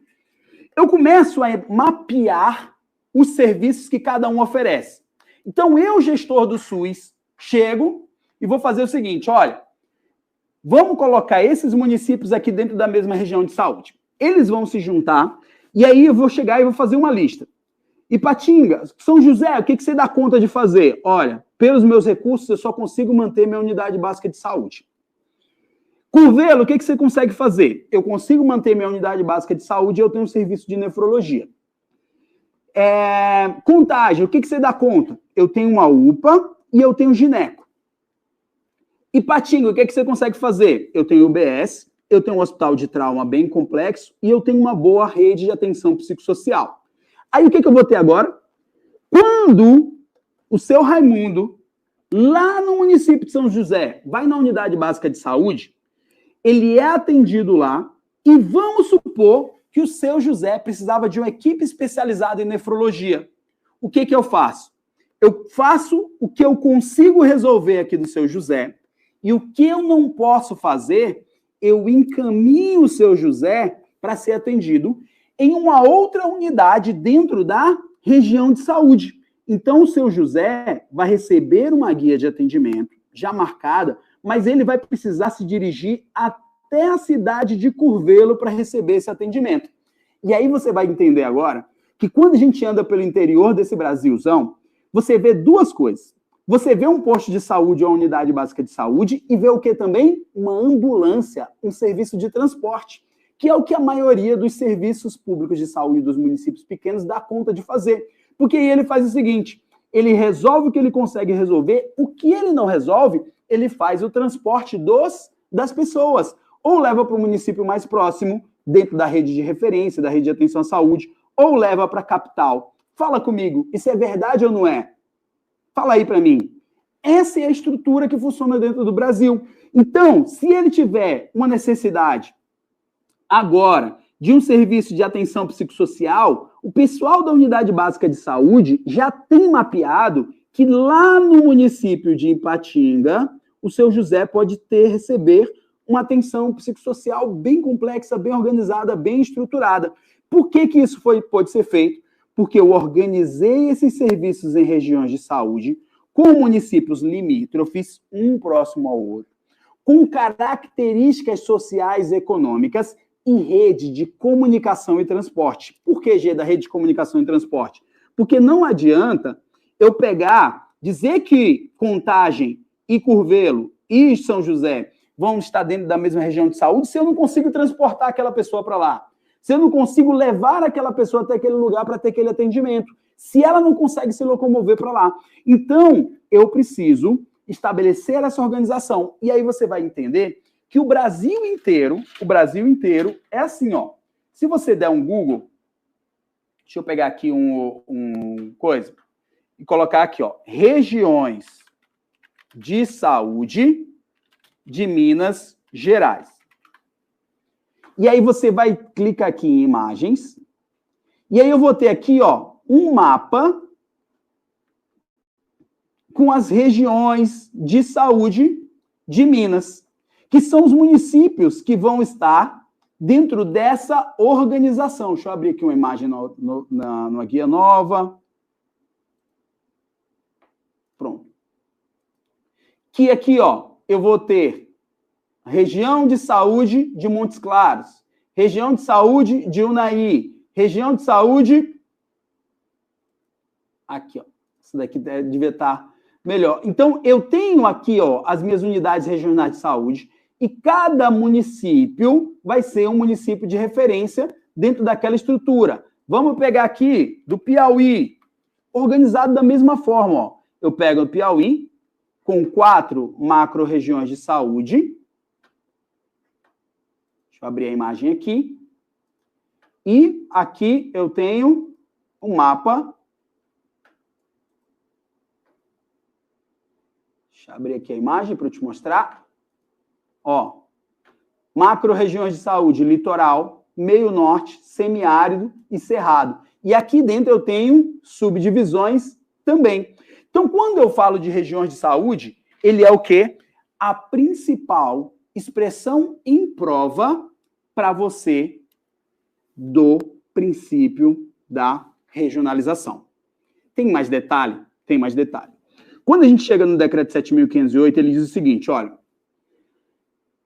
Eu começo a mapear os serviços que cada um oferece. Então, eu, gestor do SUS, chego e vou fazer o seguinte, olha, vamos colocar esses municípios aqui dentro da mesma região de saúde. Eles vão se juntar e aí eu vou chegar e vou fazer uma lista. Ipatinga, São José, o que você dá conta de fazer? Olha, pelos meus recursos, eu só consigo manter minha unidade básica de saúde. Curvelo, o que você consegue fazer? Eu consigo manter minha unidade básica de saúde e eu tenho um serviço de nefrologia. Contagem, o que você dá conta? Eu tenho uma UPA e eu tenho gineco. Ipatinga, o que você consegue fazer? Eu tenho UBS, eu tenho um hospital de trauma bem complexo e eu tenho uma boa rede de atenção psicossocial. Aí o que eu vou ter agora? Quando o seu Raimundo, lá no município de São José, vai na unidade básica de saúde, ele é atendido lá e vamos supor que o seu José precisava de uma equipe especializada em nefrologia. O que eu faço? Eu faço o que eu consigo resolver aqui do seu José e o que eu não posso fazer, eu encaminho o seu José para ser atendido em uma outra unidade dentro da região de saúde. Então, o seu José vai receber uma guia de atendimento já marcada, mas ele vai precisar se dirigir até a cidade de Curvelo para receber esse atendimento. E aí você vai entender agora que quando a gente anda pelo interior desse Brasilzão, você vê duas coisas. Você vê um posto de saúde ou uma unidade básica de saúde e vê o que também? Uma ambulância, um serviço de transporte, que é o que a maioria dos serviços públicos de saúde dos municípios pequenos dá conta de fazer. Porque aí ele faz o seguinte, ele resolve o que ele consegue resolver, o que ele não resolve, ele faz o transporte das pessoas, ou leva para o município mais próximo, dentro da rede de referência, da rede de atenção à saúde, ou leva para a capital. Fala comigo, isso é verdade ou não é? Fala aí para mim. Essa é a estrutura que funciona dentro do Brasil. Então, se ele tiver uma necessidade agora de um serviço de atenção psicossocial, o pessoal da unidade básica de saúde já tem mapeado que lá no município de Ipatinga, o seu José pode receber uma atenção psicossocial bem complexa, bem organizada, bem estruturada. Por que isso pode ser feito? Porque eu organizei esses serviços em regiões de saúde com municípios limítrofes, um próximo ao outro, com características sociais e econômicas e rede de comunicação e transporte. Por que, G, da rede de comunicação e transporte? Porque não adianta eu dizer que Contagem e Curvelo e São José vão estar dentro da mesma região de saúde se eu não consigo transportar aquela pessoa para lá. Se eu não consigo levar aquela pessoa até aquele lugar para ter aquele atendimento. Se ela não consegue se locomover para lá. Então, eu preciso estabelecer essa organização. E aí você vai entender que o Brasil inteiro é assim, ó. Se você der um Google, deixa eu pegar aqui um coisa, e colocar aqui, ó, regiões de saúde de Minas Gerais. E aí você vai clicar aqui em imagens, e aí eu vou ter aqui, ó, um mapa com as regiões de saúde de Minas, que são os municípios que vão estar dentro dessa organização. Deixa eu abrir aqui uma imagem numa guia nova. Pronto. Que aqui, ó, eu vou ter região de saúde de Montes Claros, região de saúde de Unai, região de saúde... Aqui, ó. Isso daqui devia estar melhor. Então, eu tenho aqui, ó, as minhas unidades regionais de saúde E cada município vai ser um município de referência dentro daquela estrutura. Vamos pegar aqui do Piauí, organizado da mesma forma. Ó. Eu pego o Piauí com 4 macro-regiões de saúde. Deixa eu abrir a imagem aqui. E aqui eu tenho um mapa. Deixa eu abrir aqui a imagem para eu te mostrar. Ó, macro-regiões de saúde, litoral, meio norte, semiárido e cerrado. E aqui dentro eu tenho subdivisões também. Então, quando eu falo de regiões de saúde, ele é o quê? A principal expressão em prova para você do princípio da regionalização. Tem mais detalhe? Tem mais detalhe. Quando a gente chega no decreto 7.508, ele diz o seguinte, olha,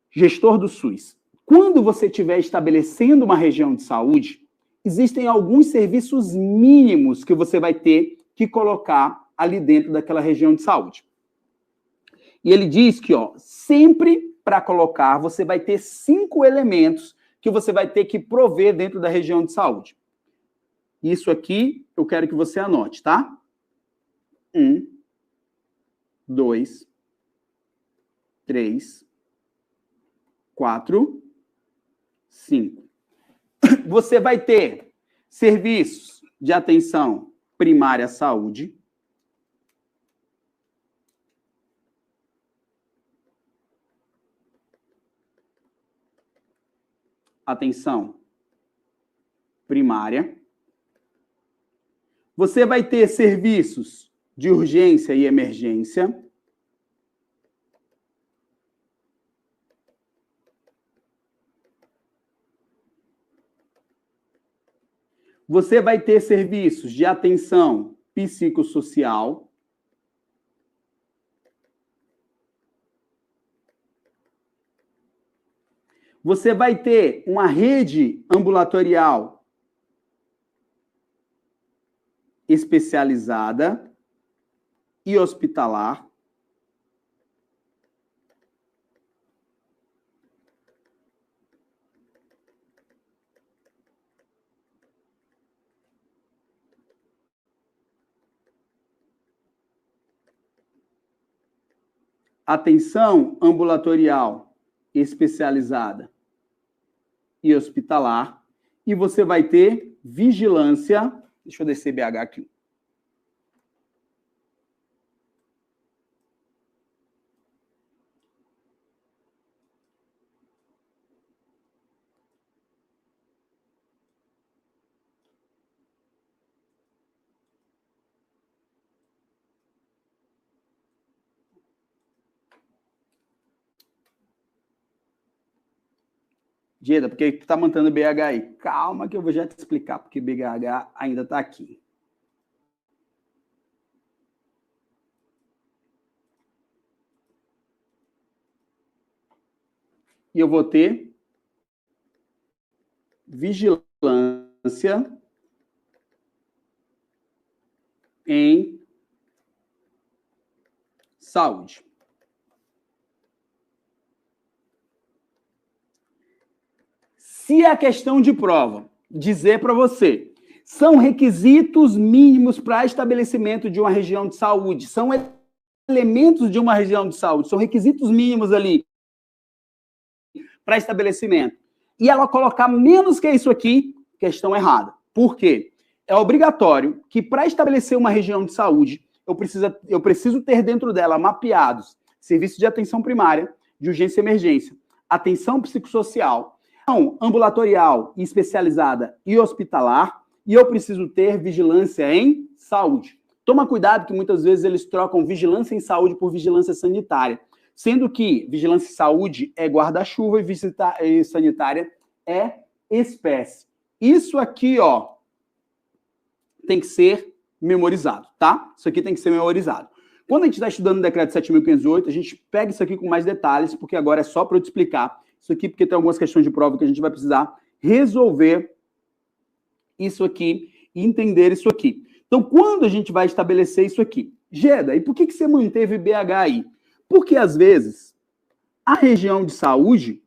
gestor do SUS, quando você estiver estabelecendo uma região de saúde, existem alguns serviços mínimos que você vai ter que colocar ali dentro daquela região de saúde. E ele diz que, ó, sempre para colocar, você vai ter 5 elementos que você vai ter que prover dentro da região de saúde. Isso aqui eu quero que você anote, tá? 1, 2, 3, 4, 5. Você vai ter serviços de atenção primária à saúde, atenção primária. Você vai ter serviços de urgência e emergência. Você vai ter serviços de atenção psicossocial. Você vai ter uma rede ambulatorial especializada e hospitalar. Atenção ambulatorial especializada e hospitalar. E você vai ter vigilância. Deixa eu descer BH aqui. Geda, por que tu tá mantendo BH aí? Calma que eu vou já te explicar porque BH ainda tá aqui. E eu vou ter vigilância em saúde. Se a questão de prova dizer para você, são requisitos mínimos para estabelecimento de uma região de saúde, são elementos de uma região de saúde, são requisitos mínimos ali para estabelecimento, e ela colocar menos que isso aqui, questão errada. Por quê? É obrigatório que para estabelecer uma região de saúde, eu preciso ter dentro dela mapeados serviços de atenção primária, de urgência e emergência, atenção psicossocial, ambulatorial, especializada e hospitalar, e eu preciso ter vigilância em saúde. Toma cuidado que muitas vezes eles trocam vigilância em saúde por vigilância sanitária, sendo que vigilância em saúde é guarda-chuva e sanitária é espécie. Isso aqui, ó, tem que ser memorizado, tá? Isso aqui tem que ser memorizado. Quando a gente está estudando o decreto 7.508, a gente pega isso aqui com mais detalhes, porque agora é só para eu te explicar isso aqui, porque tem algumas questões de prova que a gente vai precisar resolver isso aqui e entender isso aqui. Então, quando a gente vai estabelecer isso aqui? Geda, e por que você manteve BH aí? Porque, às vezes, A região de saúde,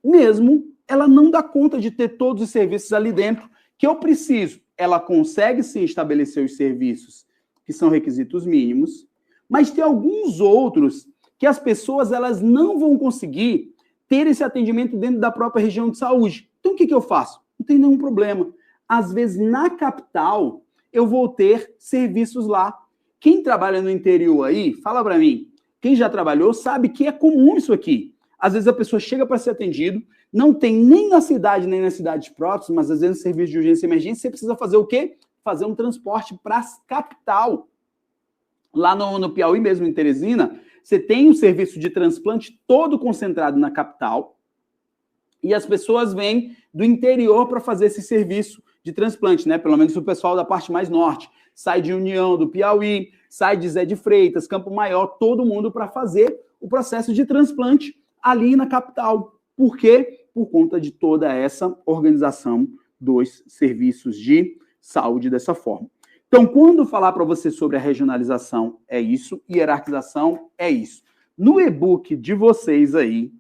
mesmo, ela não dá conta de ter todos os serviços ali dentro que eu preciso. Ela consegue, sim, estabelecer os serviços que são requisitos mínimos, mas tem alguns outros que as pessoas elas não vão conseguir ter esse atendimento dentro da própria região de saúde. Então, o que eu faço? Não tem nenhum problema. Às vezes, na capital, eu vou ter serviços lá. Quem trabalha no interior aí, fala para mim, quem já trabalhou sabe que é comum isso aqui. Às vezes a pessoa chega para ser atendido, não tem nem na cidade, nem nas cidades próximas, mas às vezes no serviço de urgência e emergência, você precisa fazer o quê? Fazer um transporte para a capital. Lá no Piauí mesmo, em Teresina, você tem um serviço de transplante todo concentrado na capital e as pessoas vêm do interior para fazer esse serviço de transplante, né? Pelo menos o pessoal da parte mais norte. Sai de União do Piauí, sai de Zé de Freitas, Campo Maior, todo mundo para fazer o processo de transplante ali na capital. Por quê? Por conta de toda essa organização dos serviços de saúde dessa forma. Então, quando falar para você sobre a regionalização, é isso, hierarquização, é isso. No e-book de vocês aí,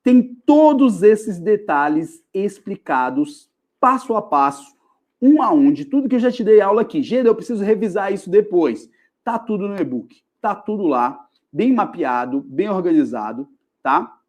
tem todos esses detalhes explicados, passo a passo, um a um, de tudo que eu já te dei aula aqui. Geda, eu preciso revisar isso depois. Tá tudo no e-book, tá tudo lá, bem mapeado, bem organizado, tá?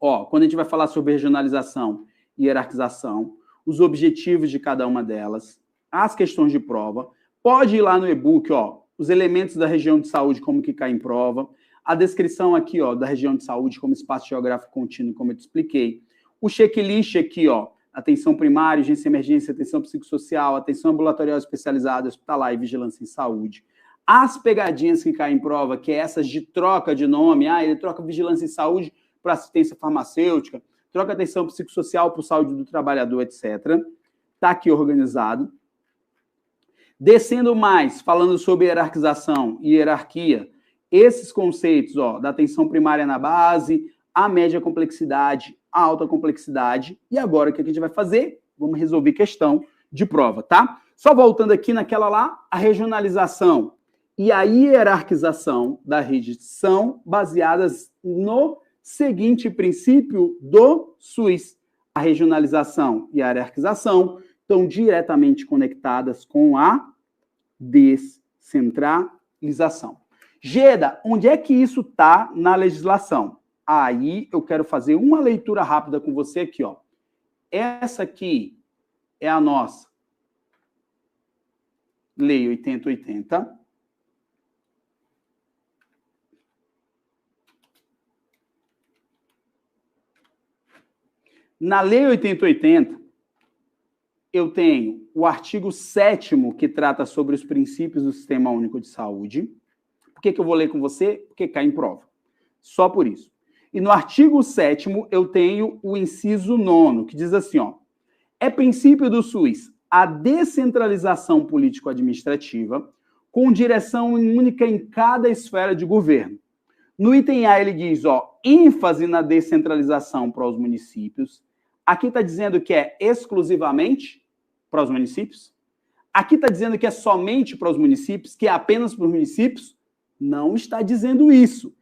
Ó, quando a gente vai falar sobre regionalização e hierarquização, os objetivos de cada uma delas, as questões de prova, pode ir lá no e-book, ó, os elementos da região de saúde, como que cai em prova, a descrição aqui, ó, da região de saúde como espaço geográfico contínuo, como eu te expliquei, o checklist aqui, ó, atenção primária, urgência e emergência, atenção psicossocial, atenção ambulatorial especializada, hospitalar e vigilância em saúde. As pegadinhas que caem em prova, que é essas de troca de nome, ele troca vigilância em saúde para assistência farmacêutica, troca atenção psicossocial para saúde do trabalhador, etc. Está aqui organizado. Descendo mais, falando sobre hierarquização e hierarquia, esses conceitos, ó, da atenção primária na base, a média complexidade, a alta complexidade. E agora, o que a gente vai fazer? Vamos resolver questão de prova, tá? Só voltando aqui naquela lá, a regionalização e a hierarquização da rede são baseadas no seguinte princípio do SUS. A regionalização e a hierarquização estão diretamente conectadas com a descentralização. Geda, onde é que isso está na legislação? Aí eu quero fazer uma leitura rápida com você aqui, ó. Essa aqui é a nossa Lei 8080. Na Lei 8080, eu tenho o artigo 7º, que trata sobre os princípios do Sistema Único de Saúde. Por que eu vou ler com você? Porque cai em prova. Só por isso. E no artigo 7º, eu tenho o inciso 9º, que diz assim, ó, é princípio do SUS a descentralização político-administrativa com direção única em cada esfera de governo. No item A, ele diz, ó, ênfase na descentralização para os municípios. Aqui está dizendo que é exclusivamente para os municípios. Aqui está dizendo que é somente para os municípios, que é apenas para os municípios. Não está dizendo isso.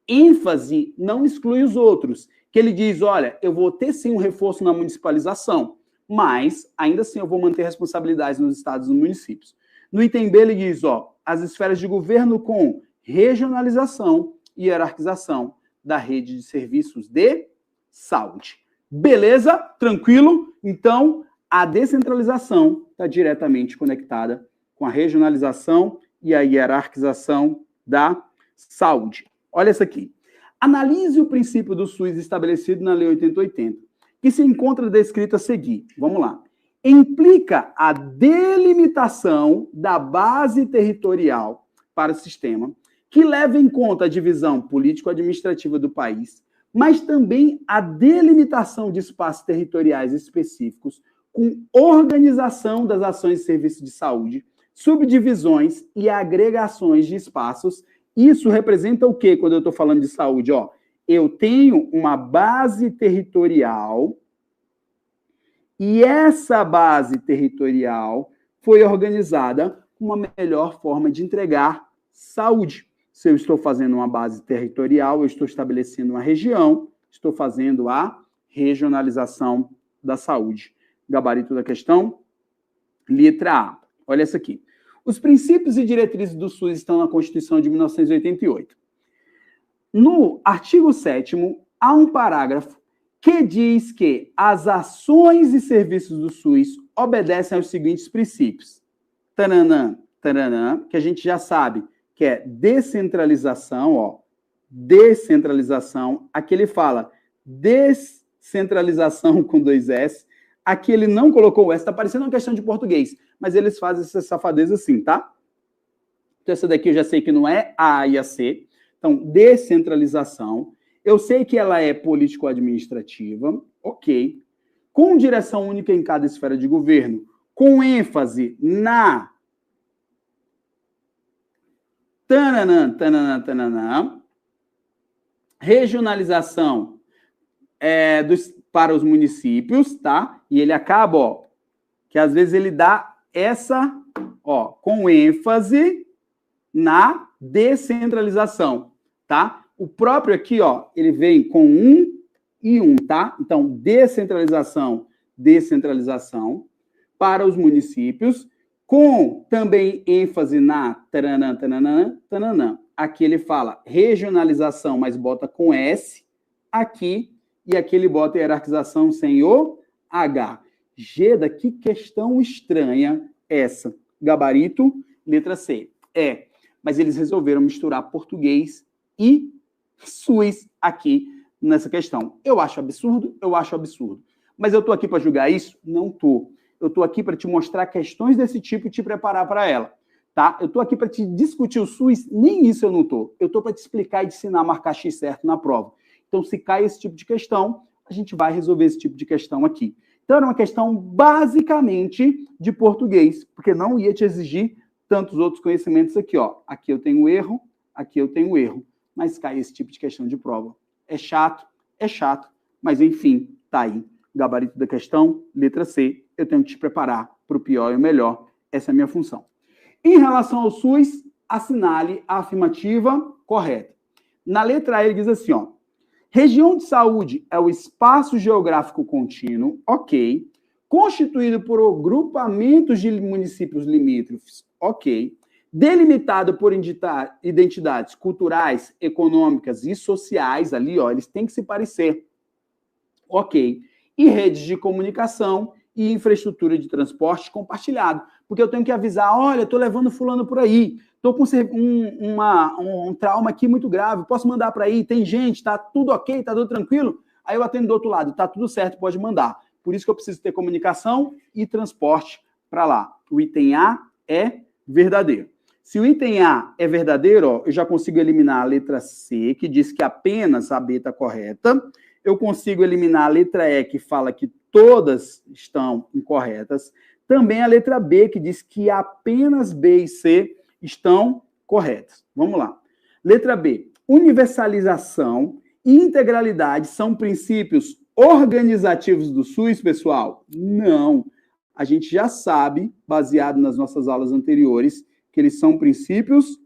ênfase não exclui os outros, que ele diz, olha, eu vou ter sim um reforço na municipalização, mas ainda assim eu vou manter responsabilidades nos estados e nos municípios. No item B ele diz, ó, as esferas de governo com regionalização e hierarquização da rede de serviços de saúde. Beleza? Tranquilo? Então, a descentralização está diretamente conectada com a regionalização e a hierarquização da saúde. Olha essa aqui. Analise o princípio do SUS estabelecido na Lei 8080, que se encontra descrito a seguir. Vamos lá. Implica a delimitação da base territorial para o sistema, que leva em conta a divisão político-administrativa do país, mas também a delimitação de espaços territoriais específicos, com organização das ações de serviço de saúde, subdivisões e agregações de espaços. Isso representa o quê quando eu estou falando de saúde? Ó, eu tenho uma base territorial e essa base territorial foi organizada com uma melhor forma de entregar saúde. Se eu estou fazendo uma base territorial, eu estou estabelecendo uma região, estou fazendo a regionalização da saúde. Gabarito da questão, letra A. Olha essa aqui. Os princípios e diretrizes do SUS estão na Constituição de 1988. No artigo 7º, há um parágrafo que diz que as ações e serviços do SUS obedecem aos seguintes princípios. Taranã, taranã, que a gente já sabe que é descentralização, ó. Descentralização. Aqui ele fala descentralização com 2 S. Aqui ele não colocou o S, está parecendo uma questão de português, mas eles fazem essa safadeza assim, tá? Então, essa daqui eu já sei que não é a e a C. Então, descentralização. Eu sei que ela é político-administrativa, ok. Com direção única em cada esfera de governo, com ênfase na tananã, tananã, tananã, regionalização para os municípios, tá? E ele acaba, ó, que às vezes ele dá essa, ó, com ênfase na descentralização, tá? O próprio aqui, ó, ele vem com 1 e 1, tá? Então, descentralização, descentralização para os municípios, com também ênfase na taranã, taranã, taranã. Aqui ele fala regionalização, mas bota com S aqui, e aqui ele bota hierarquização sem o H. Geda, que questão estranha essa. Gabarito, letra C. Mas eles resolveram misturar português e SUS aqui nessa questão. Eu acho absurdo. Mas eu estou aqui para julgar isso? Não estou. Eu estou aqui para te mostrar questões desse tipo e te preparar para ela. Tá? Eu estou aqui para te discutir o SUS, nem isso eu não estou. Eu estou para te explicar e te ensinar a marcar X certo na prova. Então, se cai esse tipo de questão, a gente vai resolver esse tipo de questão aqui. Então, era uma questão basicamente de português, porque não ia te exigir tantos outros conhecimentos aqui, ó. Aqui eu tenho erro, aqui eu tenho erro. Mas cai esse tipo de questão de prova. É chato, mas enfim, tá aí. Gabarito da questão, letra C. Eu tenho que te preparar para o pior e o melhor. Essa é a minha função. Em relação ao SUS, assinale a afirmativa correta. Na letra A, ele diz assim, ó. Região de saúde é o espaço geográfico contínuo, ok. Constituído por agrupamentos de municípios limítrofes, ok. Delimitado por identidades culturais, econômicas e sociais, ali, ó, eles têm que se parecer, ok. E redes de comunicação e infraestrutura de transporte compartilhado. Porque eu tenho que avisar, olha, estou levando fulano por aí, estou com um trauma aqui muito grave, posso mandar para aí, tem gente, está tudo ok, está tudo tranquilo? Aí eu atendo do outro lado, está tudo certo, pode mandar. Por isso que eu preciso ter comunicação e transporte para lá. O item A é verdadeiro. Se o item A é verdadeiro, ó, eu já consigo eliminar a letra C, que diz que apenas a B está correta. Eu consigo eliminar a letra E, que fala que todas estão incorretas. Também a letra B, que diz que apenas B e C estão corretas. Vamos lá. Letra B. Universalização e integralidade são princípios organizativos do SUS, pessoal? Não. A gente já sabe, baseado nas nossas aulas anteriores, que eles são princípios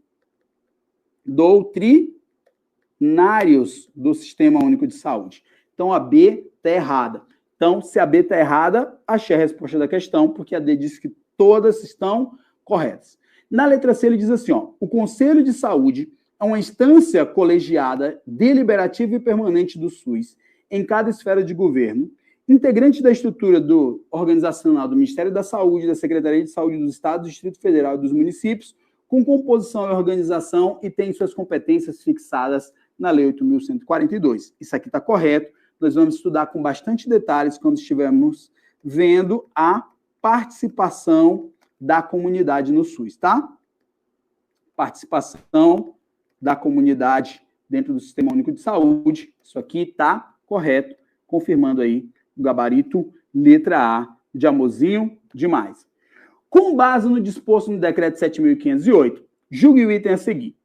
doutrinários do Sistema Único de Saúde. Então, a B está errada. Então, se a B está errada, achei a resposta da questão, porque a D diz que todas estão corretas. Na letra C, ele diz assim, ó, o Conselho de Saúde é uma instância colegiada, deliberativa e permanente do SUS, em cada esfera de governo, integrante da estrutura organizacional do Ministério da Saúde, da Secretaria de Saúde dos Estados, do Distrito Federal e dos municípios, com composição e organização e tem suas competências fixadas na Lei 8.142. Isso aqui está correto. Nós vamos estudar com bastante detalhes quando estivermos vendo a participação da comunidade no SUS, tá? Participação da comunidade dentro do Sistema Único de Saúde. Isso aqui está correto, confirmando aí o gabarito, letra A, de amorzinho, demais. Com base no disposto no Decreto 7.508, julgue o item a seguir.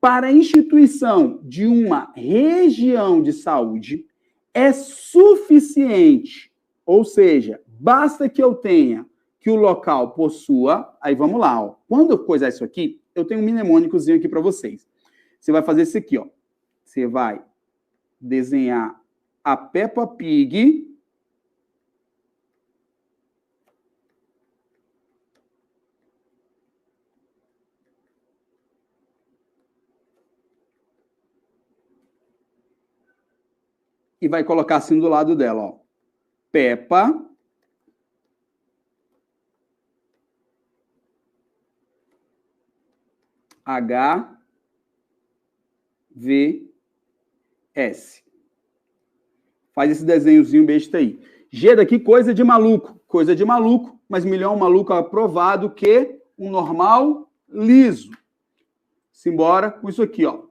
Para a instituição de uma região de saúde, é suficiente, ou seja, basta que eu tenha que o local possua, aí vamos lá, ó. Quando eu coisar isso aqui, eu tenho um mnemônicozinho aqui para vocês. Você vai fazer isso aqui, ó. Você vai desenhar a Peppa Pig. E vai colocar assim do lado dela, ó. Peppa. HVS. Faz esse desenhozinho besta aí. G daqui, coisa de maluco. Coisa de maluco, mas melhor um maluco aprovado que um normal liso. Simbora com isso aqui, ó.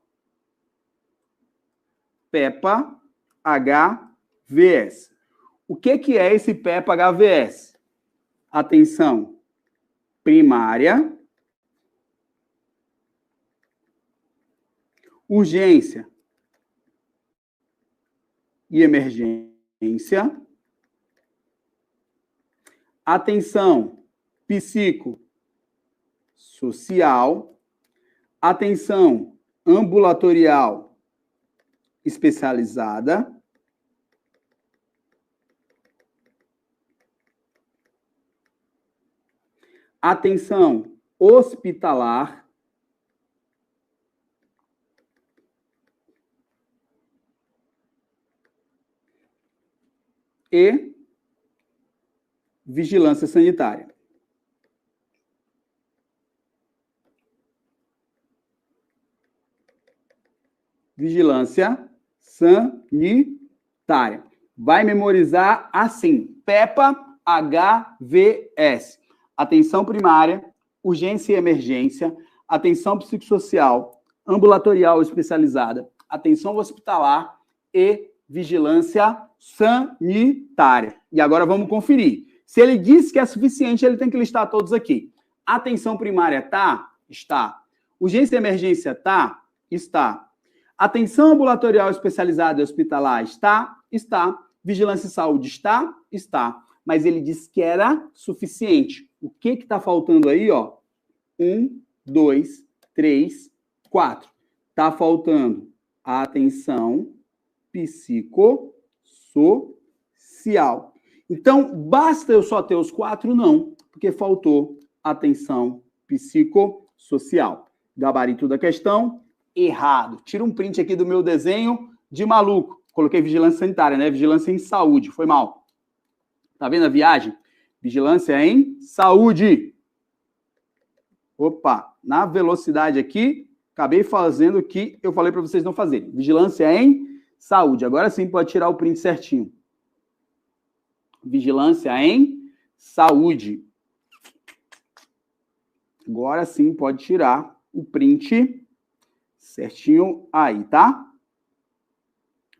Peppa HVS. O que é esse Peppa HVS? Atenção primária, urgência e emergência, atenção psicossocial, atenção ambulatorial especializada, atenção hospitalar e vigilância sanitária. Vigilância sanitária. Vai memorizar assim. Peppa HVS. Atenção primária, urgência e emergência, atenção psicossocial, ambulatorial especializada, atenção hospitalar e vigilância sanitária. E agora vamos conferir. Se ele disse que é suficiente, ele tem que listar todos aqui. Atenção primária tá? Está. Urgência e emergência tá? Está. Atenção ambulatorial especializada e hospitalar está? Está. Vigilância e saúde está? Está. Mas ele disse que era suficiente. O que está faltando aí, ó? 1, 2, 3, 4. Está faltando a atenção psicossocial. Então, basta eu só ter os 4? Não, porque faltou atenção psicossocial. Gabarito da questão, errado. Tira um print aqui do meu desenho de maluco. Coloquei vigilância sanitária, né? Vigilância em saúde. Foi mal. Tá vendo a viagem? Vigilância em saúde. Opa, na velocidade aqui, acabei fazendo o que eu falei para vocês não fazerem. Vigilância em saúde. Agora sim pode tirar o print certinho. Vigilância em saúde. Agora sim pode tirar o print certinho aí, tá?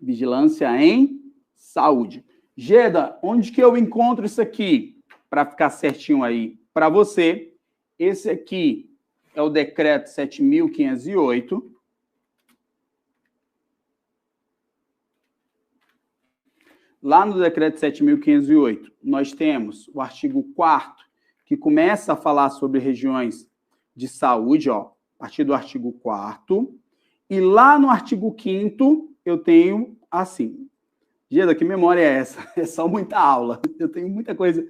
Vigilância em saúde. Geda, onde que eu encontro isso aqui? Para ficar certinho aí para você, esse aqui é o decreto 7.508. Lá no decreto 7.508, nós temos o artigo 4º, que começa a falar sobre regiões de saúde, ó, a partir do artigo 4º. E lá no artigo 5º, eu tenho assim. Geda, que memória é essa? É só muita aula. Eu tenho muita coisa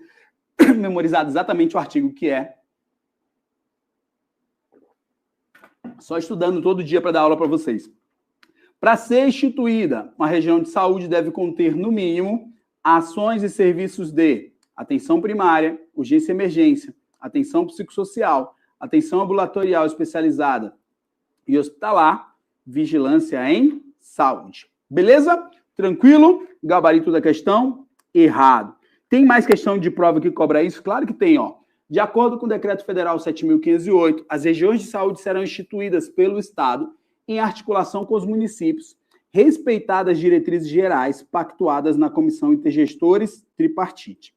memorizada, exatamente o artigo que é. Só estudando todo dia para dar aula para vocês. Para ser instituída, uma região de saúde deve conter, no mínimo, ações e serviços de atenção primária, urgência e emergência, atenção psicossocial, atenção ambulatorial especializada e hospitalar, vigilância em saúde. Beleza? Tranquilo? Gabarito da questão? Errado. Tem mais questão de prova que cobra isso? Claro que tem, ó. De acordo com o Decreto Federal 7.508, as regiões de saúde serão instituídas pelo Estado em articulação com os municípios, respeitadas as diretrizes gerais pactuadas na Comissão Intergestores Tripartite.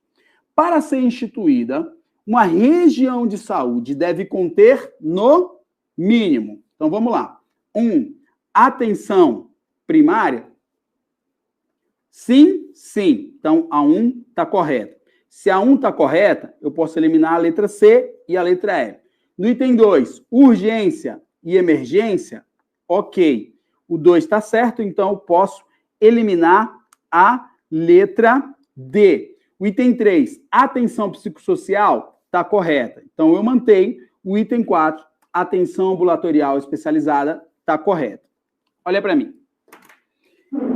Para ser instituída, uma região de saúde deve conter, no mínimo, então vamos lá, 1. Atenção primária. Sim, sim. Então, a 1 está correta. Se a 1 está correta, eu posso eliminar a letra C e a letra E. No item 2, urgência e emergência, Ok. O 2 está certo, então eu posso eliminar a letra D. O item 3, atenção psicossocial, está correta. Então eu mantenho. O item 4, atenção ambulatorial especializada, está correto. Olha para mim.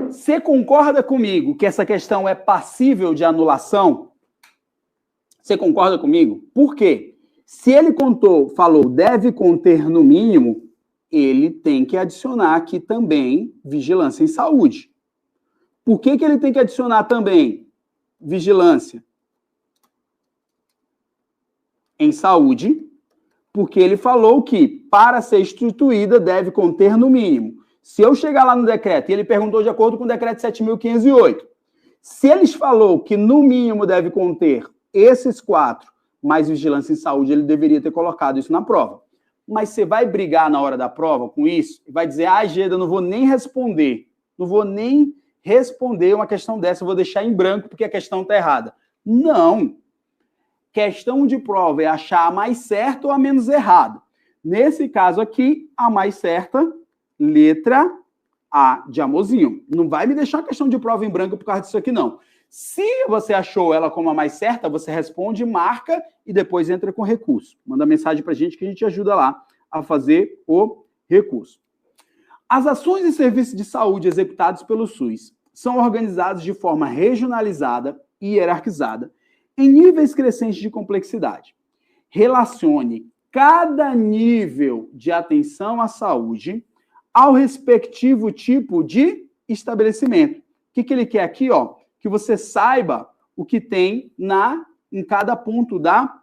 Você concorda comigo que essa questão é passível de anulação? Você concorda comigo? Por quê? Se ele falou deve conter no mínimo, ele tem que adicionar aqui também vigilância em saúde. Por que ele tem que adicionar também vigilância em saúde? Porque ele falou que, para ser instituída, deve conter no mínimo. Se eu chegar lá no decreto, e ele perguntou de acordo com o decreto 7.508, se eles falou que no mínimo deve conter esses 4, mais vigilância em saúde, ele deveria ter colocado isso na prova. Mas você vai brigar na hora da prova com isso e vai dizer, Geda, eu não vou nem responder. Não vou nem responder uma questão dessa, eu vou deixar em branco porque a questão está errada. Não. Questão de prova é achar a mais certa ou a menos errada. Nesse caso aqui, a mais certa, letra A de amorzinho. Não vai me deixar a questão de prova em branco por causa disso aqui, não. Se você achou ela como a mais certa, você responde, marca e depois entra com recurso. Manda mensagem para a gente que a gente ajuda lá a fazer o recurso. As ações e serviços de saúde executados pelo SUS são organizados de forma regionalizada e hierarquizada em níveis crescentes de complexidade. Relacione cada nível de atenção à saúde ao respectivo tipo de estabelecimento. O que ele quer aqui? Que você saiba o que tem em cada ponto da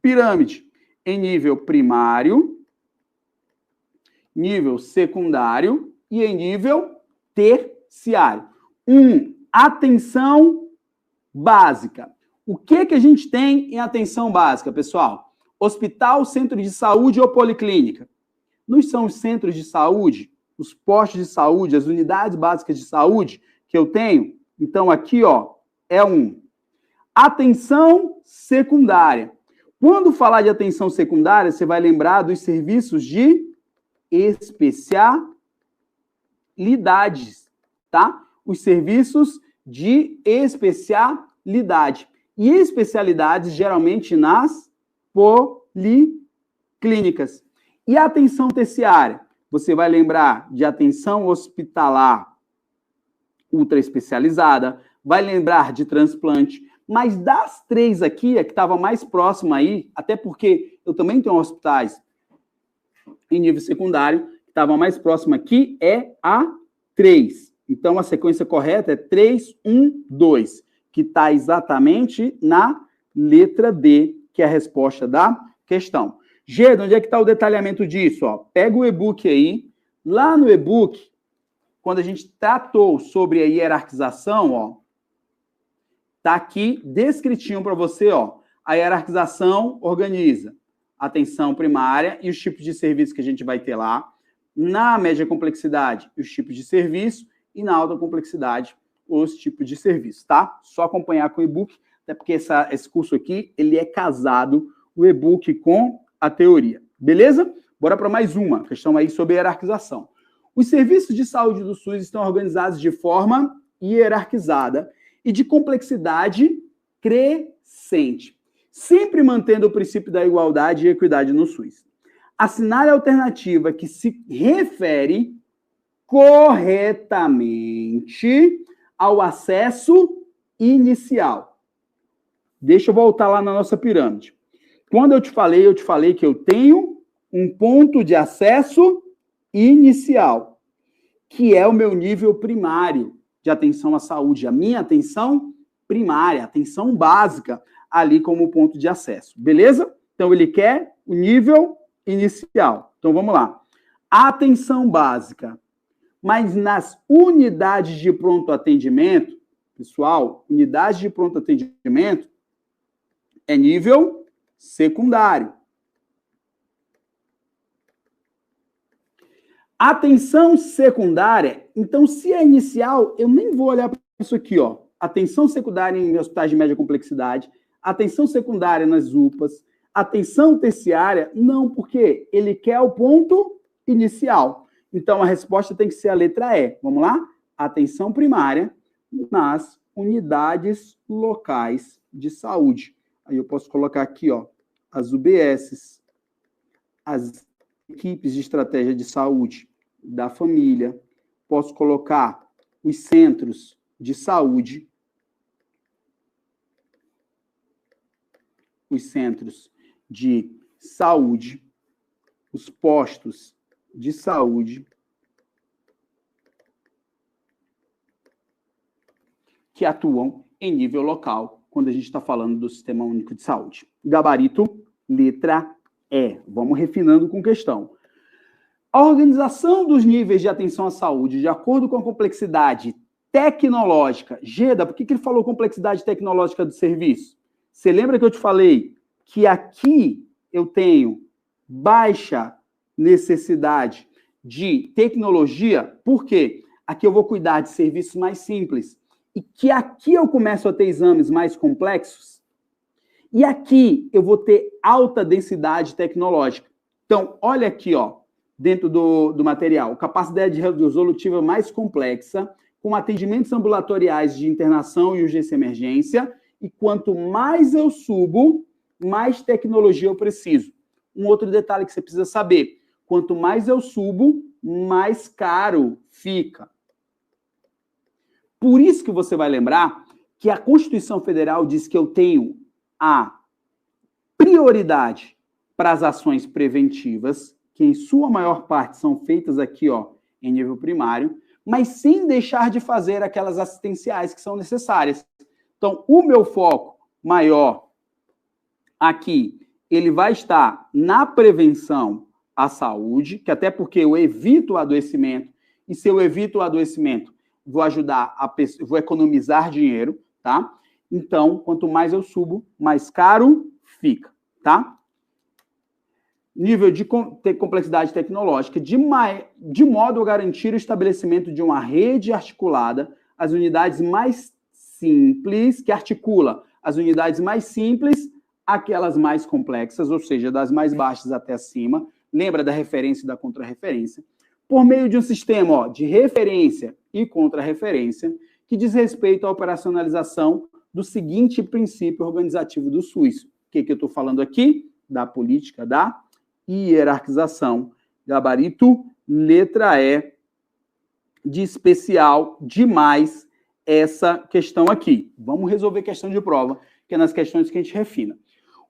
pirâmide. Em nível primário, nível secundário e em nível terciário. Atenção básica. O que a gente tem em atenção básica, pessoal? Hospital, centro de saúde ou policlínica? Não são os centros de saúde, os postos de saúde, as unidades básicas de saúde que eu tenho? Então, aqui, é Atenção secundária. Quando falar de atenção secundária, você vai lembrar dos serviços de especialidades, tá? Os serviços de especialidade. E especialidades, geralmente, nas policlínicas. E a atenção terciária? Você vai lembrar de atenção hospitalar ultra especializada, vai lembrar de transplante, mas das 3 aqui, a que estava mais próxima aí, até porque eu também tenho hospitais em nível secundário, que estava mais próxima aqui é a 3. Então, a sequência correta é 3, 1, 2, que está exatamente na letra D, que é a resposta da questão. Geda, onde é que está o detalhamento disso? Pega o e-book aí. Lá no e-book, quando a gente tratou sobre a hierarquização, tá aqui descritinho para você, A hierarquização organiza atenção primária e os tipos de serviço que a gente vai ter lá. Na média complexidade, os tipos de serviço. E na alta complexidade, os tipos de serviço, tá? Só acompanhar com o e-book, até porque esse curso aqui, ele é casado, o e-book com a teoria. Beleza? Bora para mais uma questão aí sobre hierarquização. Os serviços de saúde do SUS estão organizados de forma hierarquizada e de complexidade crescente, sempre mantendo o princípio da igualdade e equidade no SUS. Assinale a alternativa que se refere corretamente ao acesso inicial. Deixa eu voltar lá na nossa pirâmide. Quando eu te falei que eu tenho um ponto de acesso inicial, que é o meu nível primário de atenção à saúde, a minha atenção primária, atenção básica, ali como ponto de acesso. Beleza? Então, ele quer o nível inicial. Então, vamos lá. Atenção básica. Mas nas unidades de pronto atendimento, pessoal, unidade de pronto atendimento é nível secundário. Atenção secundária, então, se é inicial, eu nem vou olhar para isso aqui, Atenção secundária em hospitais de média complexidade, atenção secundária nas UPAs, atenção terciária, não, porque ele quer o ponto inicial. Então, a resposta tem que ser a letra E. Vamos lá? Atenção primária nas unidades locais de saúde. Aí eu posso colocar aqui, ó, as UBSs, as equipes de estratégia de saúde da família. Posso colocar os centros de saúde, os centros de saúde, os postos de saúde, que atuam em nível local, quando a gente está falando do Sistema Único de Saúde. Gabarito, letra E. Vamos refinando com questão. A organização dos níveis de atenção à saúde, de acordo com a complexidade tecnológica. Geda, por que ele falou complexidade tecnológica do serviço? Você lembra que eu te falei que aqui eu tenho baixa necessidade de tecnologia? Por quê? Aqui eu vou cuidar de serviços mais simples. E que aqui eu começo a ter exames mais complexos. E aqui eu vou ter alta densidade tecnológica. Então, olha aqui, ó, dentro do material. Capacidade resolutiva mais complexa, com atendimentos ambulatoriais de internação e urgência e emergência. E quanto mais eu subo, mais tecnologia eu preciso. Um outro detalhe que você precisa saber. Quanto mais eu subo, mais caro fica. Por isso que você vai lembrar que a Constituição Federal diz que eu tenho a prioridade para as ações preventivas, que em sua maior parte são feitas aqui, ó, em nível primário, mas sem deixar de fazer aquelas assistenciais que são necessárias. Então, o meu foco maior aqui, ele vai estar na prevenção à saúde, que até porque eu evito o adoecimento, e se eu evito o adoecimento, vou ajudar a pessoa, vou economizar dinheiro, tá? Então, quanto mais eu subo, mais caro fica, tá? Nível de complexidade tecnológica, de modo a garantir o estabelecimento de uma rede articulada, as unidades mais simples, que articula as unidades mais simples, aquelas mais complexas, ou seja, das mais baixas até acima. Lembra da referência e da contrarreferência? Por meio de um sistema, ó, de referência e contrarreferência, que diz respeito à operacionalização do seguinte princípio organizativo do SUS. O que eu estou falando aqui? Da política da hierarquização. Gabarito, letra E, de especial, demais, essa questão aqui. Vamos resolver questão de prova, que é nas questões que a gente refina.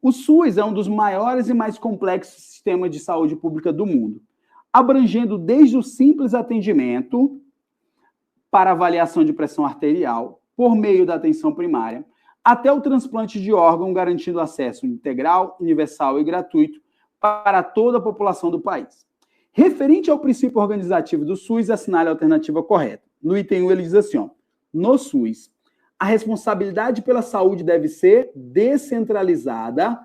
O SUS é um dos maiores e mais complexos sistemas de saúde pública do mundo, abrangendo desde o simples atendimento para avaliação de pressão arterial, por meio da atenção primária, até o transplante de órgão, garantindo acesso integral, universal e gratuito para toda a população do país. Referente ao princípio organizativo do SUS, assinale a alternativa correta. No item 1, ele diz assim, ó, no SUS, a responsabilidade pela saúde deve ser descentralizada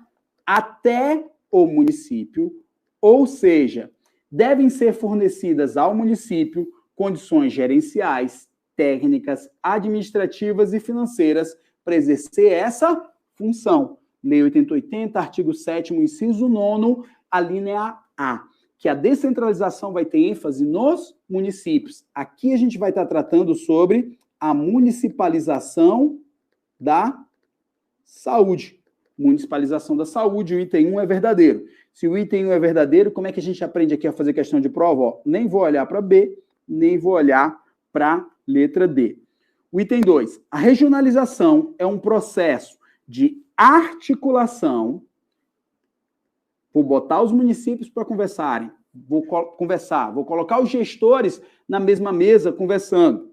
até o município, ou seja, devem ser fornecidas ao município condições gerenciais, técnicas, administrativas e financeiras para exercer essa função. Lei 8080, artigo 7º, inciso 9º, a linha A, que a descentralização vai ter ênfase nos municípios. Aqui a gente vai estar tratando sobre a municipalização da saúde. Municipalização da saúde, o item 1 é verdadeiro. Se o item 1 é verdadeiro, como é que a gente aprende aqui a fazer questão de prova? Ó, nem vou olhar para B, nem vou olhar para letra D. O item 2, a regionalização é um processo de articulação. Vou botar os municípios para conversarem. Vou colocar os gestores na mesma mesa conversando,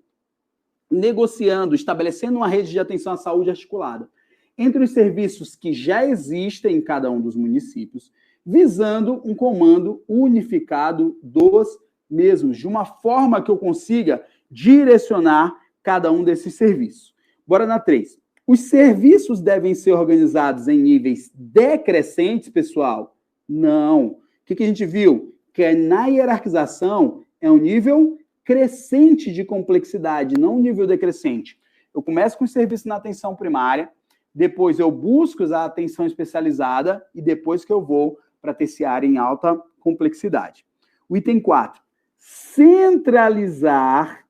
negociando, estabelecendo uma rede de atenção à saúde articulada entre os serviços que já existem em cada um dos municípios, visando um comando unificado dos mesmos, de uma forma que eu consiga direcionar cada um desses serviços. Bora na 3. Os serviços devem ser organizados em níveis decrescentes, pessoal? Não. O que a gente viu? Que na hierarquização é um nível crescente de complexidade, não um nível decrescente. Eu começo com o serviço na atenção primária, depois eu busco a atenção especializada e depois que eu vou para terciária em alta complexidade. O item 4. Centralizar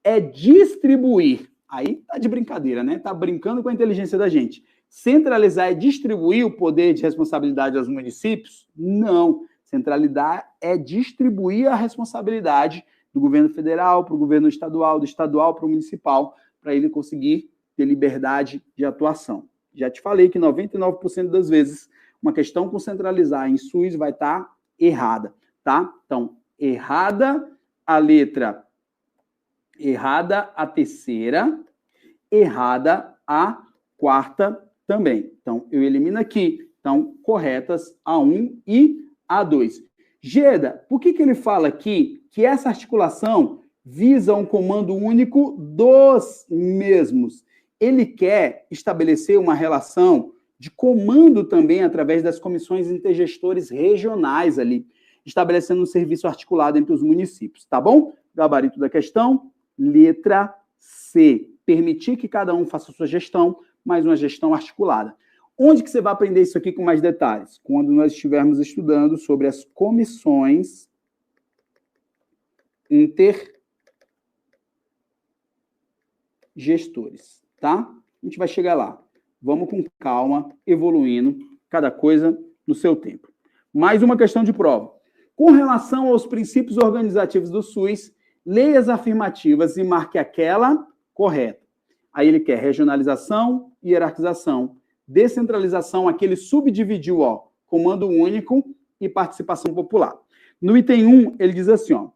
é distribuir. Aí tá de brincadeira, né? Tá brincando com a inteligência da gente. Centralizar é distribuir o poder de responsabilidade aos municípios? Não. Centralizar é distribuir a responsabilidade do governo federal para o governo estadual, do estadual para o municipal, para ele conseguir ter liberdade de atuação. Já te falei que 99% das vezes uma questão com centralizar em SUS vai estar errada, tá? Então, errada a letra, errada a terceira, errada a quarta também. Então, eu elimino aqui. Então, corretas A1 e A2. Geda, por que ele fala aqui que essa articulação visa um comando único dos mesmos? Ele quer estabelecer uma relação de comando também através das comissões intergestores regionais ali, estabelecendo um serviço articulado entre os municípios, tá bom? Gabarito da questão, letra C. Permitir que cada um faça a sua gestão, mas uma gestão articulada. Onde que você vai aprender isso aqui com mais detalhes? Quando nós estivermos estudando sobre as comissões intergestores, tá? A gente vai chegar lá. Vamos com calma, evoluindo, cada coisa no seu tempo. Mais uma questão de prova. Com relação aos princípios organizativos do SUS, leia as afirmativas e marque aquela correta. Aí ele quer regionalização, hierarquização, descentralização, aquele subdividiu, ó, comando único e participação popular. No item 1, ele diz assim, ó,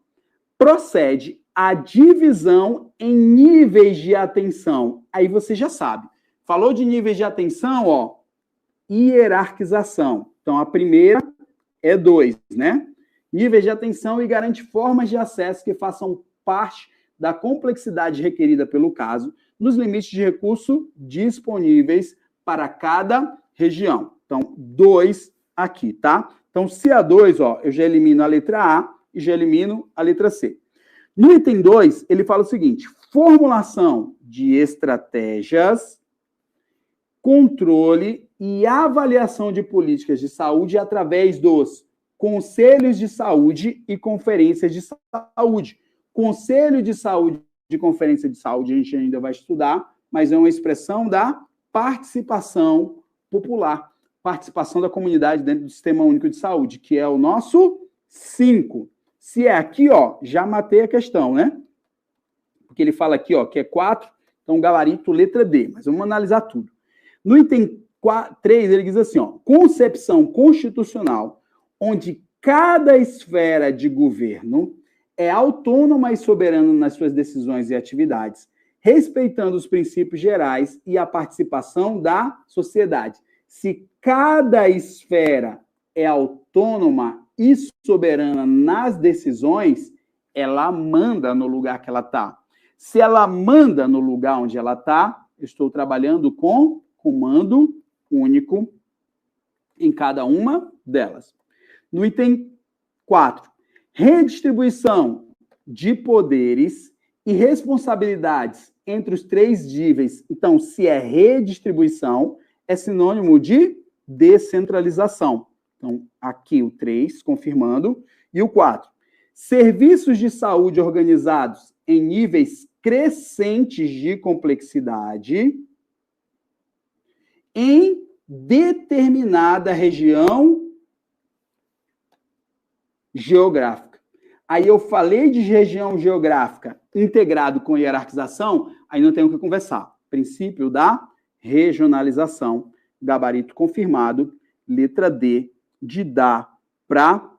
procede a divisão em níveis de atenção. Aí você já sabe. Falou de níveis de atenção, ó, hierarquização. Então, a primeira é 2, né? Níveis de atenção e garante formas de acesso que façam parte da complexidade requerida pelo caso, nos limites de recurso disponíveis para cada região. Então, 2 aqui, tá? Então, se a 2, ó, eu já elimino a letra A e já elimino a letra C. No item 2, ele fala o seguinte, formulação de estratégias, controle e avaliação de políticas de saúde através dos conselhos de saúde e conferências de saúde. Conselho de saúde e conferência de saúde a gente ainda vai estudar, mas é uma expressão da participação popular, participação da comunidade dentro do Sistema Único de Saúde, que é o nosso 5. Se é aqui, ó, já matei a questão, né? Porque ele fala aqui, ó, que é 4, então gabarito letra D, mas vamos analisar tudo. No item 3, ele diz assim, ó, concepção constitucional, onde cada esfera de governo é autônoma e soberana nas suas decisões e atividades, respeitando os princípios gerais e a participação da sociedade. Se cada esfera é autônoma e soberana nas decisões, ela manda no lugar que ela está. Se ela manda no lugar onde ela está, eu estou trabalhando com comando único em cada uma delas. No item 4, redistribuição de poderes e responsabilidades entre os 3 níveis. Então, se é redistribuição, é sinônimo de descentralização. Então, aqui o 3, confirmando. E o 4, serviços de saúde organizados em níveis crescentes de complexidade em determinada região geográfica. Aí eu falei de região geográfica integrado com hierarquização, aí não tenho o que conversar. Princípio da regionalização, gabarito confirmado, letra D, de dar para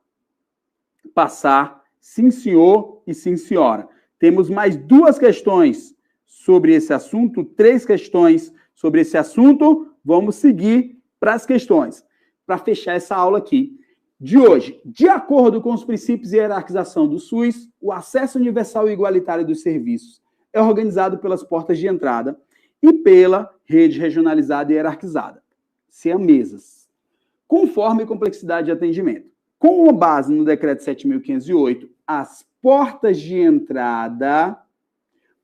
passar sim, senhor e sim, senhora. Temos mais 2 questões sobre esse assunto, 3 questões sobre esse assunto. Vamos seguir para as questões, para fechar essa aula aqui de hoje. De acordo com os princípios de hierarquização do SUS, o acesso universal e igualitário dos serviços é organizado pelas portas de entrada e pela rede regionalizada e hierarquizada, CEAMESAS, conforme complexidade de atendimento. Com base no decreto 7.508, as portas de entrada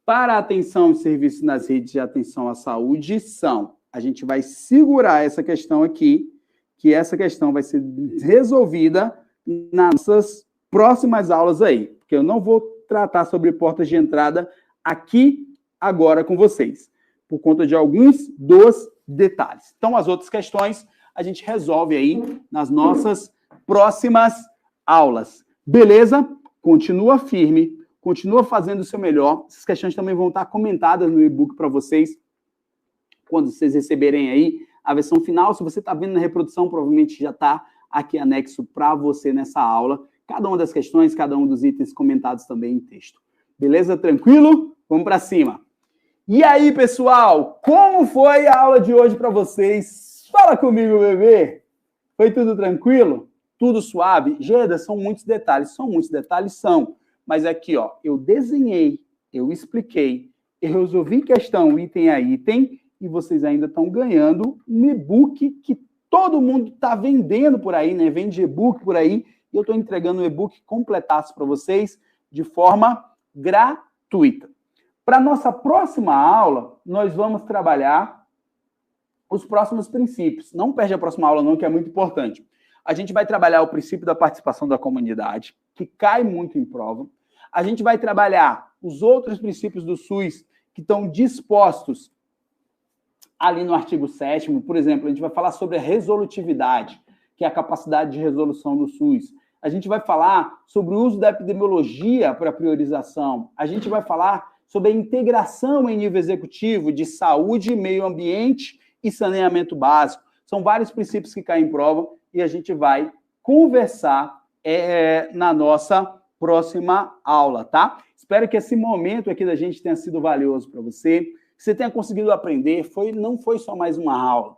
para a atenção e serviços nas redes de atenção à saúde são, a gente vai segurar essa questão aqui, que essa questão vai ser resolvida nas nossas próximas aulas aí, porque eu não vou tratar sobre portas de entrada aqui agora com vocês, por conta de alguns dos detalhes. Então, as outras questões a gente resolve aí nas nossas próximas aulas. Beleza? Continua firme, continua fazendo o seu melhor. Essas questões também vão estar comentadas no e-book para vocês, quando vocês receberem aí a versão final. Se você está vendo na reprodução, provavelmente já está aqui anexo para você nessa aula. Cada uma das questões, cada um dos itens comentados também em texto. Beleza? Tranquilo? Vamos para cima. E aí, pessoal, como foi a aula de hoje para vocês? Fala comigo, bebê. Foi tudo tranquilo? Tudo suave? Geda, são muitos detalhes. São muitos detalhes, são. Mas aqui, ó, eu desenhei, eu expliquei, eu resolvi questão item a item, e vocês ainda estão ganhando um e-book que todo mundo está vendendo por aí, né? Vende e-book por aí, e eu estou entregando um e-book completaço para vocês de forma gratuita. Para a nossa próxima aula, nós vamos trabalhar os próximos princípios. Não perde a próxima aula, não, que é muito importante. A gente vai trabalhar o princípio da participação da comunidade, que cai muito em prova. A gente vai trabalhar os outros princípios do SUS que estão dispostos ali no artigo 7º. Por exemplo, a gente vai falar sobre a resolutividade, que é a capacidade de resolução do SUS. A gente vai falar sobre o uso da epidemiologia para priorização. A gente vai falar sobre a integração em nível executivo de saúde, meio ambiente e saneamento básico. São vários princípios que caem em prova e a gente vai conversar na nossa próxima aula, tá? Espero que esse momento aqui da gente tenha sido valioso para você, que você tenha conseguido aprender. Não foi só mais uma aula,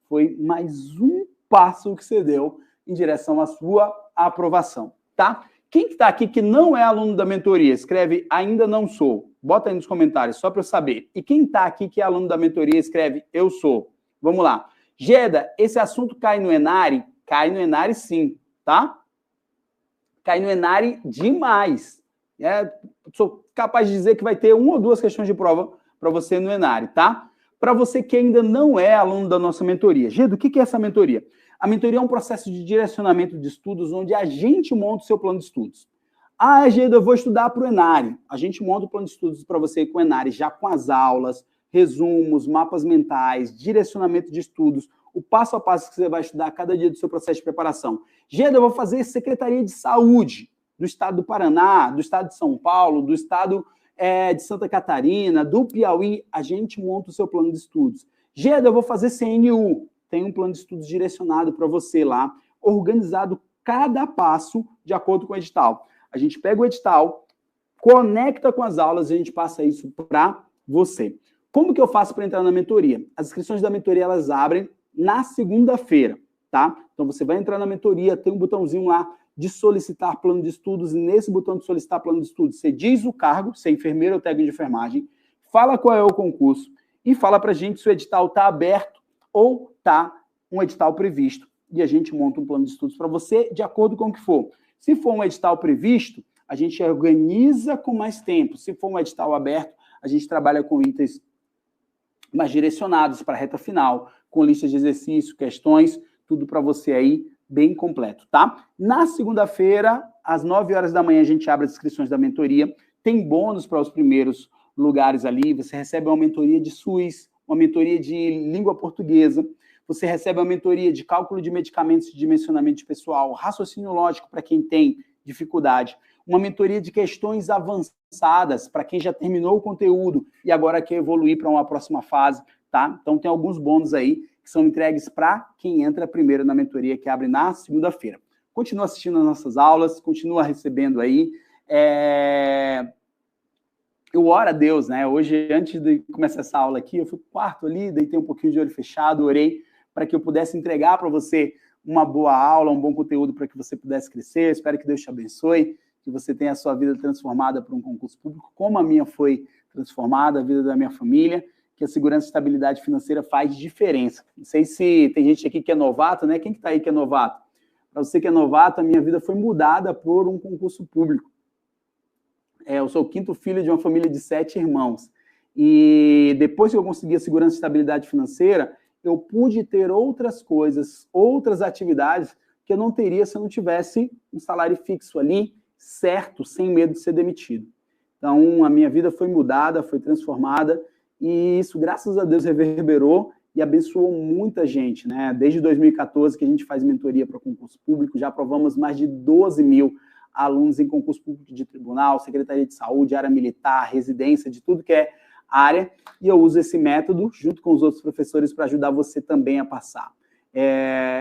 foi mais um passo que você deu em direção à sua aprovação, tá? Quem que está aqui que não é aluno da mentoria? Escreve ainda não sou. Bota aí nos comentários, só para eu saber. E quem está aqui que é aluno da mentoria, escreve eu sou. Vamos lá. Geda, esse assunto cai no Enari? Cai no Enari sim, tá? Cai no Enari demais. Sou capaz de dizer que vai ter 1 ou 2 questões de prova para você no Enari, tá? Para você que ainda não é aluno da nossa mentoria. Geda, o que é essa mentoria? A mentoria é um processo de direcionamento de estudos onde a gente monta o seu plano de estudos. Ah, Geda, eu vou estudar para o Enari. A gente monta o plano de estudos para você com o Enari, já com as aulas, resumos, mapas mentais, direcionamento de estudos, o passo a passo que você vai estudar cada dia do seu processo de preparação. Geda, eu vou fazer Secretaria de Saúde do Estado do Paraná, do Estado de São Paulo, do Estado de Santa Catarina, do Piauí. A gente monta o seu plano de estudos. Geda, eu vou fazer CNU. Tem um plano de estudos direcionado para você lá, organizado cada passo de acordo com o edital. A gente pega o edital, conecta com as aulas e a gente passa isso para você. Como que eu faço para entrar na mentoria? As inscrições da mentoria, elas abrem na segunda-feira, tá? Então, você vai entrar na mentoria, tem um botãozinho lá de solicitar plano de estudos, e nesse botão de solicitar plano de estudos, você diz o cargo, se é enfermeiro ou técnico de enfermagem, fala qual é o concurso e fala para a gente se o edital está aberto ou está um edital previsto. E a gente monta um plano de estudos para você de acordo com o que for. Se for um edital previsto, a gente organiza com mais tempo. Se for um edital aberto, a gente trabalha com itens mais direcionados para a reta final, com listas de exercício, questões, tudo para você aí bem completo, tá? Na segunda-feira, às 9 horas da manhã, a gente abre as inscrições da mentoria. Tem bônus para os primeiros lugares ali. Você recebe uma mentoria de SUS, uma mentoria de língua portuguesa. Você recebe uma mentoria de cálculo de medicamentos e dimensionamento de pessoal, raciocínio lógico para quem tem dificuldade, uma mentoria de questões avançadas para quem já terminou o conteúdo e agora quer evoluir para uma próxima fase, tá? Então tem alguns bônus aí que são entregues para quem entra primeiro na mentoria, que abre na segunda-feira. Continua assistindo as nossas aulas, continua recebendo aí. Eu oro a Deus, né? Hoje, antes de começar essa aula aqui, eu fui pro quarto ali, deitei um pouquinho de olho fechado, orei para que eu pudesse entregar para você uma boa aula, um bom conteúdo para que você pudesse crescer. Espero que Deus te abençoe, que você tenha a sua vida transformada por um concurso público, como a minha foi transformada, a vida da minha família, que a segurança e estabilidade financeira faz diferença. Não sei se tem gente aqui que é novato, né? Quem que está aí que é novato? Para você que é novato, a minha vida foi mudada por um concurso público. Eu sou o 5º filho de uma família de 7 irmãos. E depois que eu consegui a segurança e estabilidade financeira, eu pude ter outras coisas, outras atividades que eu não teria se eu não tivesse um salário fixo ali, certo, sem medo de ser demitido. Então, a minha vida foi mudada, foi transformada, e isso, graças a Deus, reverberou e abençoou muita gente, né? Desde 2014 que a gente faz mentoria para concurso público, já aprovamos mais de 12 mil alunos em concurso público de tribunal, Secretaria de Saúde, área militar, residência, de tudo que é área, e eu uso esse método junto com os outros professores para ajudar você também a passar.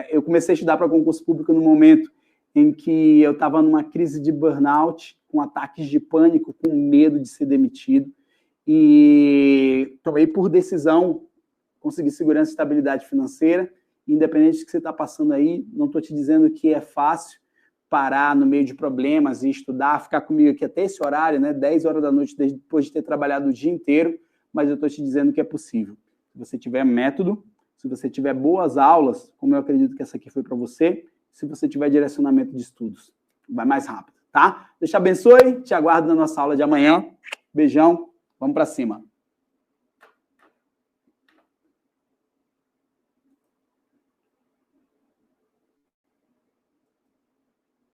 Eu comecei a estudar para concurso público no momento em que eu estava numa crise de burnout, com ataques de pânico, com medo de ser demitido, e tomei por decisão conseguir segurança e estabilidade financeira, independente do que você está passando aí, não estou te dizendo que é fácil parar no meio de problemas e estudar, ficar comigo aqui até esse horário, né, 10 horas da noite, depois de ter trabalhado o dia inteiro, mas eu estou te dizendo que é possível. Se você tiver método, se você tiver boas aulas, como eu acredito que essa aqui foi para você, se você tiver direcionamento de estudos, vai mais rápido, tá? Deus te abençoe, te aguardo na nossa aula de amanhã. Beijão, vamos para cima.